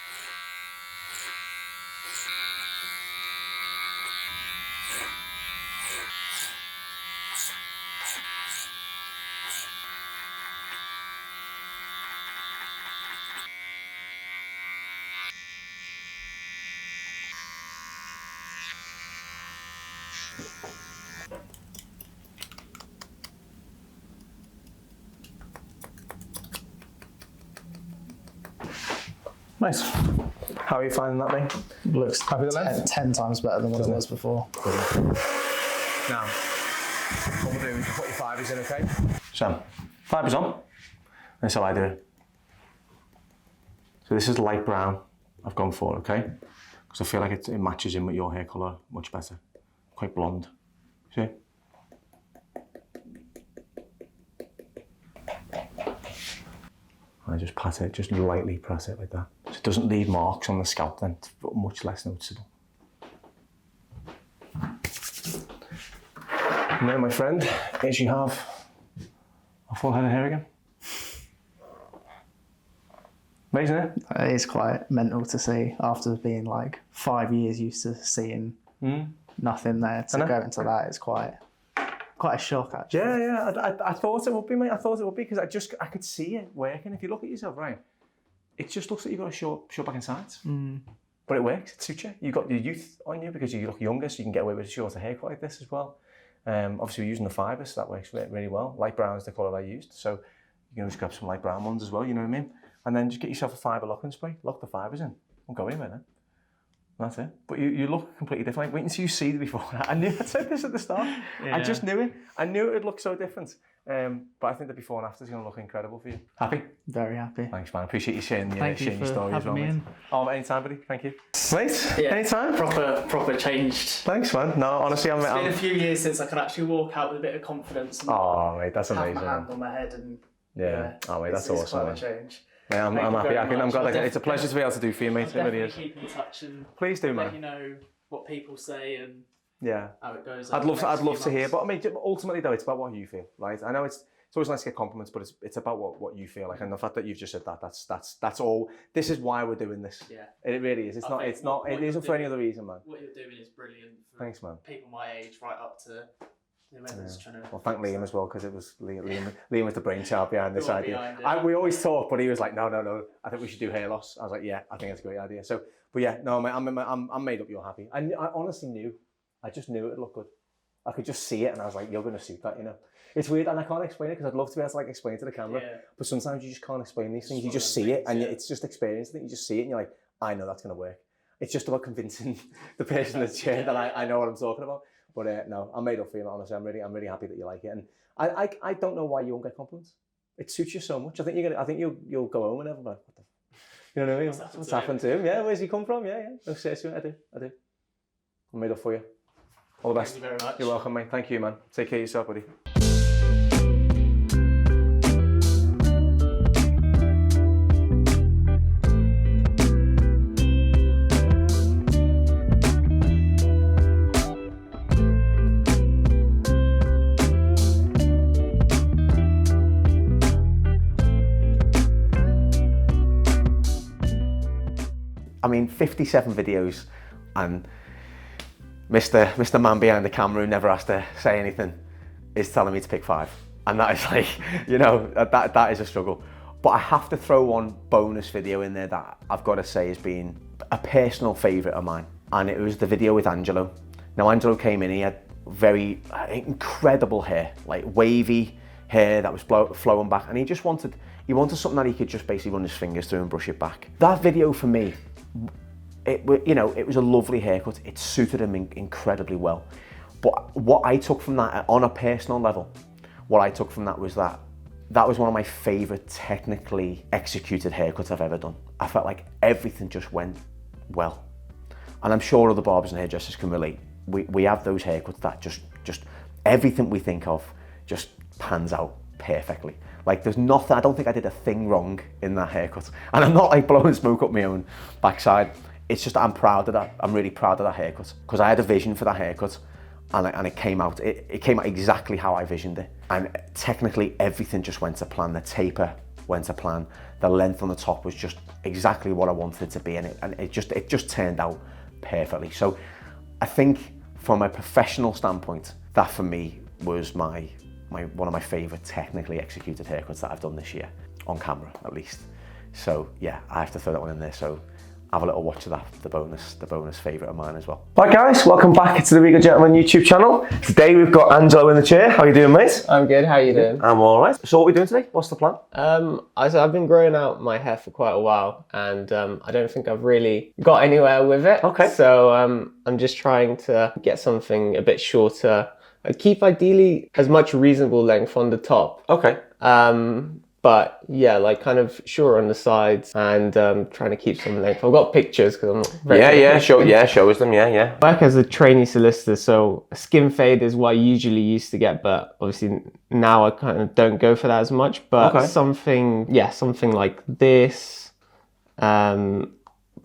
Nice. How are you finding that, mate? Looks happy with the length? 10 times better than what it was before. Now, what we'll do is put your fibres in, okay? So, fibres on. That's how I do it. So this is light brown I've gone for, okay? Because I feel like it matches in with your hair colour much better. Quite blonde. See? I just pat it, just lightly press it like that. So it doesn't leave marks on the scalp then, it's much less noticeable. And now, my friend, as you have a full head of hair again. Amazing, eh? It is quite mental to see after being like 5 years used to seeing nothing there to go into that. It's quite a shock, actually. Yeah. I thought it would be, mate. I thought it would be because I could see it working. If you look at yourself, right, it just looks like you've got a short back and sides. But it works. It suits you. You've got your youth on you because you look younger, so you can get away with a shorter haircut like this as well. Obviously, we're using the fibres, so that works really well. Light brown is the colour I used, so you can always grab some light brown ones as well. You know what I mean? And then just get yourself a fibre locking spray. Lock the fibres in. Don't go anywhere then. That's it. But you look completely different. Wait until you see the before. I knew I said this at the start. Yeah. I just knew it. I knew it would look so different. But I think the before and after is going to look incredible for you. Happy? Very happy. Thanks, man. I appreciate you sharing your Thank you sharing your for story as well, having me mate. in. Oh, anytime, buddy. Thank you. Mate, anytime. Proper changed. Thanks, man. No, honestly, It's been a few years since I can actually walk out with a bit of confidence. And oh, mate, that's amazing. have my hand on my head and yeah. Oh, mate, that's awesome. It's quite a change. Mate, I'm happy. I'm glad. It's a pleasure to be able to do for you, mate. It really is. Keep in touch and please do, man. let you know what people say and how it goes. I'd love to hear. But I mean, ultimately though, it's about what you feel, right? I know it's always nice to get compliments, but it's about what you feel like, and the fact that you've just said that's all. This is why we're doing this. Yeah, it really is. It isn't for any other reason, man. What you're doing is brilliant. Thanks, man. People my age, right up to. Well, thank Liam as well, because it was Liam was the brainchild behind this idea. We always talk, but he was like, no, I think we should do hair loss. I was like, yeah, I think that's a great idea. So, but yeah, no, mate, I'm made up you're happy. I honestly knew, I just knew it'd look good. I could just see it, and I was like, you're going to suit that, you know. It's weird, and I can't explain it because I'd love to be able to like explain it to the camera, but sometimes you just can't explain these things. You just see it, and it's just experience. I think you just see it, and you're like, I know that's going to work. It's just about convincing the person in the chair that I know what I'm talking about. But no, I'm made up for you, honestly. I'm really happy that you like it, and I don't know why you won't get compliments. It suits you so much. I think you'll go home and everyone, what the, you know what I mean? What's happened to him? Yeah, where's he come from? Yeah. No, seriously, I do. I'm made up for you. All the best. Thank you very much. You're welcome, mate. Thank you, man. Take care of yourself, buddy. I mean, 57 videos, and Mr. Man behind the camera who never has to say anything is telling me to pick 5. And that is like, you know, that is a struggle. But I have to throw one bonus video in there that I've got to say has been a personal favourite of mine. And it was the video with Angelo. Now, Angelo came in, he had very incredible hair, like wavy hair that was flowing back. And he wanted something that he could just basically run his fingers through and brush it back. That video for me, it was a lovely haircut. It suited him incredibly well. But what I took from that on a personal level, was that was one of my favourite technically executed haircuts I've ever done. I felt like everything just went well. And I'm sure other barbers and hairdressers can relate. We have those haircuts that just everything we think of just pans out perfectly. Like there's nothing, I don't think I did a thing wrong in that haircut. And I'm not like blowing smoke up my own backside. It's just I'm proud of that. I'm really proud of that haircut because I had a vision for that haircut, and it came out. It came out exactly how I visioned it. And technically everything just went to plan. The taper went to plan. The length on the top was just exactly what I wanted it to be, and it just turned out perfectly. So I think from a professional standpoint, that for me was one of my favourite technically executed haircuts that I've done this year, on camera at least. So yeah, I have to throw that one in there. So have a little watch of that, the bonus favourite of mine as well. Right guys, welcome back to the Regal Gentleman YouTube channel. Today we've got Angelo in the chair. How you doing, mate? I'm good, how you doing? I'm all right. So what are we doing today? What's the plan? I've been growing out my hair for quite a while, and I don't think I've really got anywhere with it. Okay. So I'm just trying to get something a bit shorter. Keep ideally as much reasonable length on the top. Okay. But yeah, like kind of short on the sides and trying to keep some length. I've got pictures because I'm not very Show us them, yeah. I work as a trainee solicitor, so a skin fade is what I usually used to get, but obviously now I kind of don't go for that as much. But something like this,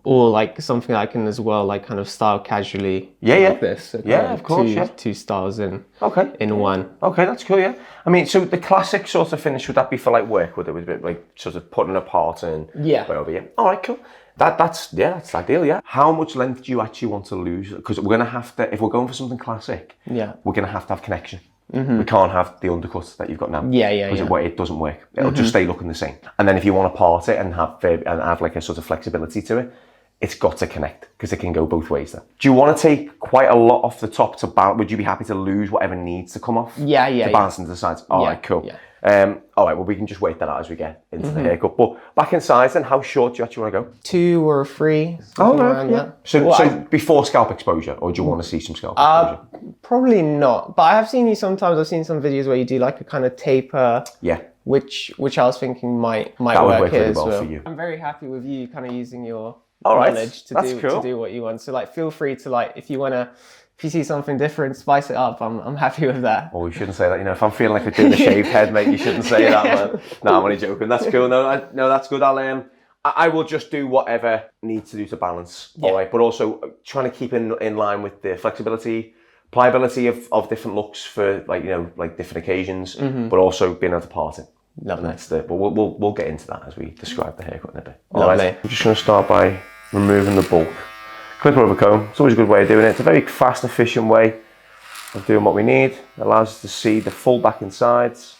or like something I can as well, like kind of style casually. Like this. So of course. Two styles in one. Okay, that's cool. Yeah. I mean, so the classic sort of finish, would that be for like work? Would it be a bit like sort of putting apart and whatever? Yeah. All right, cool. That's ideal. Yeah. How much length do you actually want to lose? Because we're gonna have to, if we're going for something classic, we're gonna have to have connection. We can't have the undercut that you've got now. Because it doesn't work. It'll just stay looking the same. And then if you want to part it and have like a sort of flexibility to it, it's got to connect because it can go both ways then. Do you want to take quite a lot off the top to balance? Would you be happy to lose whatever needs to come off? To balance into the sides? All right, cool. All right, well, we can just wait that out as we get into the haircut. But back in size then, how short do you actually want to go? 2 or 3. Around that. So before scalp exposure, or do you want to see some scalp exposure? Probably not. But I have seen you sometimes, I've seen some videos where you do like a kind of taper. Which I was thinking might work here as well. For you. I'm very happy with you kind of using your knowledge to do what you want. So like, feel free to like, if you see something different, spice it up. I'm happy with that. Oh, you shouldn't say that. You know, if I'm feeling like I'm doing a shaved head, mate, you shouldn't say that, man. No, I'm only joking. That's cool. No, that's good. I will just do whatever needs to do to balance. All right, but also trying to keep in line with the flexibility, pliability of different looks for like, you know, like different occasions, but also being able to part it. Lovely. But we'll get into that as we describe the haircut in a bit. Lovely. Right, I'm just going to start by removing the bulk. Clipper over comb, it's always a good way of doing it. It's a very fast, efficient way of doing what we need. It allows us to see the full back and sides.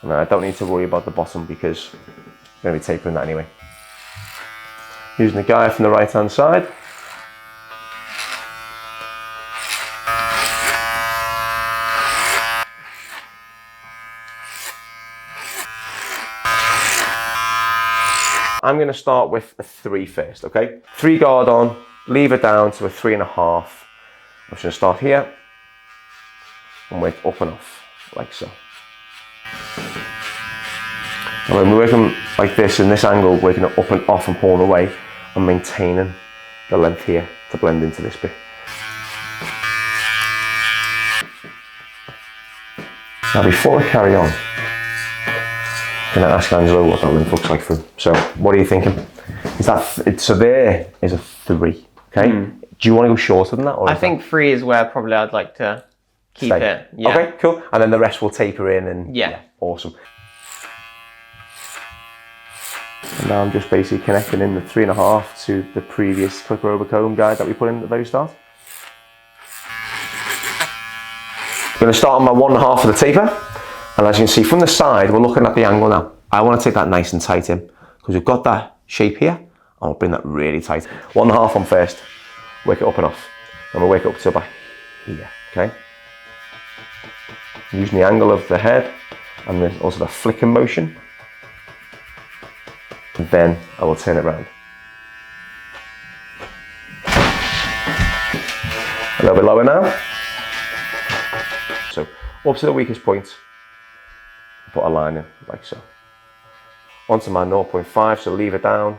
And I don't need to worry about the bottom because I'm going to be tapering that anyway. Using the guide from the right hand side. I'm going to start with a 3 first, okay? 3 guard on, lever down to a 3.5. I'm just going to start here and work up and off, like so. And when we're working like this, in this angle, working it up and off and pulling away, and maintaining the length here to blend into this bit. Now before I carry on, I'm going to ask Angelo what that length looks like for him. So, what are you thinking? So there is a 3, okay? Do you want to go shorter than that? Or I think 3 is where probably I'd like to keep it. Yeah. Okay, cool. And then the rest will taper in and awesome. And now I'm just basically connecting in the 3.5 to the previous clipper over comb guide that we put in at the very start. I'm going to start on my 1.5 of the taper. And as you can see from the side, we're looking at the angle now. I want to take that nice and tight in because we've got that shape here. I want to bring that really tight. 1.5 on first, work it up and off. And we'll work it up to about here, okay? Using the angle of the head and then also the flicking motion. And then I will turn it around. A little bit lower now. So up to the weakest point. Put a line in, like so. Onto my 0.5, so lever down,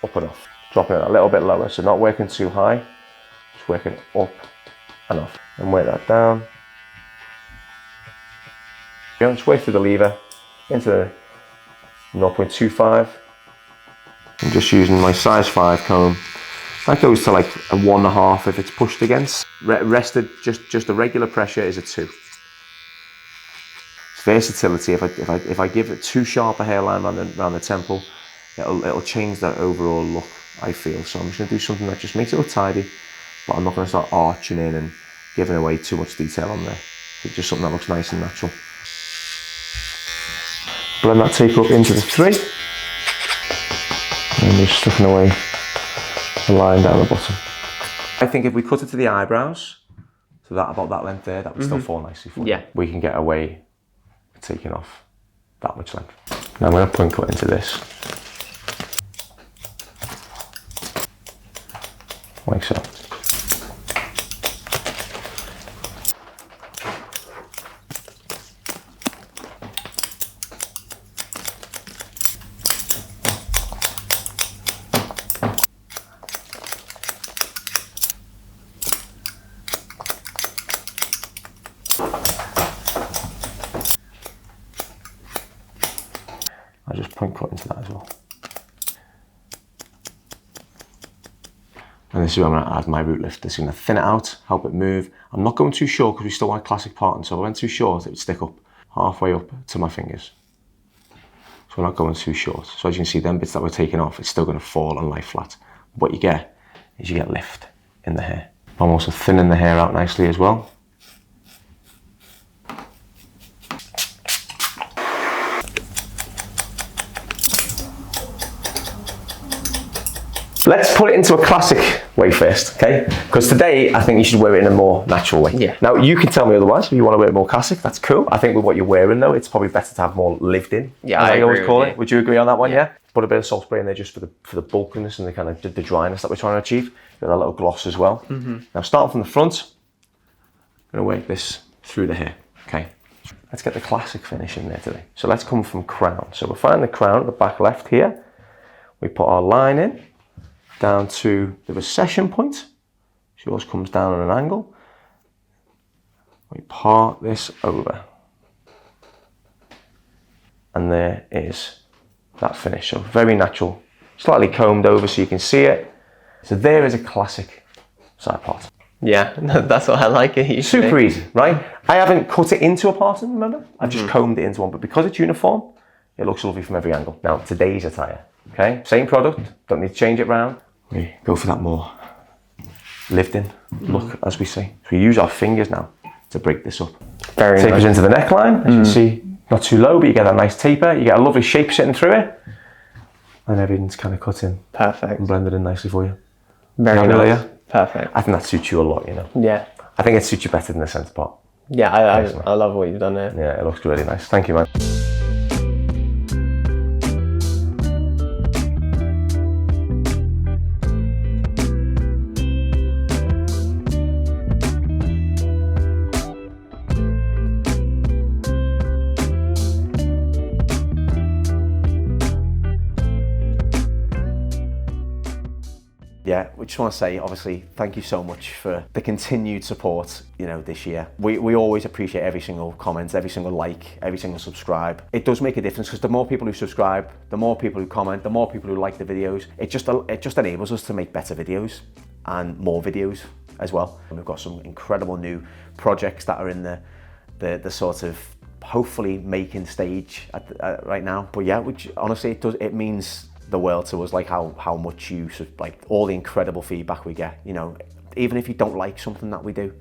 up and off. Dropping it a little bit lower, so not working too high, just working up and off. And work that down. Just work through the lever, into the 0.25. I'm just using my size 5 comb. That goes to like a 1.5 if it's pushed against. Rested, just a regular pressure is a 2. Versatility. If I give it too sharp a hairline around the temple, it'll change that overall look, I feel. So I'm just going to do something that just makes it look tidy, but I'm not going to start arching in and giving away too much detail on there. It's just something that looks nice and natural. Blend that taper up into the 3, and just sticking away the line down the bottom. I think if we cut it to the eyebrows, so that about that length there, that would still fall nicely for you. We can get away taking off that much length. Now I'm going to point cut into this, like so. I'll just point cut into that as well. And this is where I'm going to add my root lift. This is going to thin it out, help it move. I'm not going too short because we still want classic parting. So if I went too short, it would stick up halfway up to my fingers. So we're not going too short. So as you can see, them bits that we're taking off, it's still going to fall and lie flat. What you get is you get lift in the hair. I'm also thinning the hair out nicely as well. Let's put it into a classic way first, okay? Because today, I think you should wear it in a more natural way. Yeah. Now, you can tell me otherwise. If you want to wear it more classic, that's cool. I think with what you're wearing, though, it's probably better to have more lived in. Yeah, I always call it. Would you agree on that one? Yeah. Put a bit of salt spray in there just for the bulkiness and the kind of the dryness that we're trying to achieve. Got a little gloss as well. Now, starting from the front, I'm going to work this through the hair, okay? Let's get the classic finish in there today. So let's come from crown. So we'll find the crown at the back left here. We put our line in, down to the recession point. So yours comes down at an angle. We part this over. And there is that finish. So very natural, slightly combed over so you can see it. So there is a classic side part. Yeah, that's what I like it usually. Super easy, right? I haven't cut it into a parting, remember? I've just combed it into one, but because it's uniform, it looks lovely from every angle. Now, today's attire, okay? Same product, don't need to change it round. We go for that more lived-in look, as we say. So we use our fingers now to break this up. Very tapers into the neckline, as you can see, not too low, but you get that nice taper. You get a lovely shape sitting through it, and everything's kind of cut in. Perfect. And blended in nicely for you. Very nice. Perfect. I think that suits you a lot, you know. Yeah. I think it suits you better than the centre part. Yeah, I love what you've done there. Yeah, it looks really nice. Thank you, man. Yeah, we just want to say, obviously, thank you so much for the continued support, you know, this year. We always appreciate every single comment, every single like, every single subscribe. It does make a difference because the more people who subscribe, the more people who comment, the more people who like the videos, it just enables us to make better videos and more videos as well. And we've got some incredible new projects that are in the sort of hopefully making stage right now. But yeah, which honestly, it means the world to us, like how much you like all the incredible feedback we get, you know. Even if you don't like something that we do,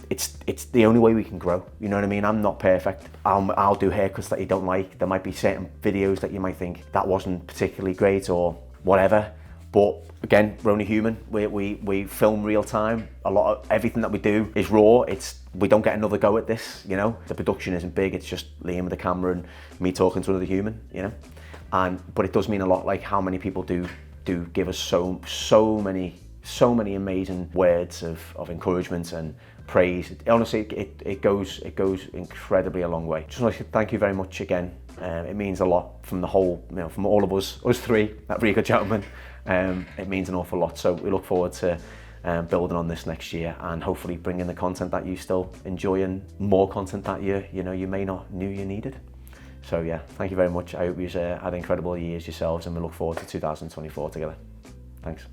it's the only way we can grow, you know what I mean? I'm not perfect. I'll do haircuts that you don't like. There might be certain videos that you might think that wasn't particularly great or whatever, but again, we're only human. We film real time. A lot of everything that we do is raw. We don't get another go at this, you know. The production isn't big, it's just Liam with the camera and me talking to another human, you know. But it does mean a lot, like how many people do give us so many amazing words of encouragement and praise. Honestly, it goes incredibly a long way. Just want to thank you very much again. It means a lot from the whole, you know, from all of us three at Regal Gentleman. It means an awful lot. So we look forward to building on this next year and hopefully bringing the content that you still enjoy and more content that you may not knew you needed. So yeah, thank you very much. I hope you had incredible years yourselves and we look forward to 2024 together. Thanks.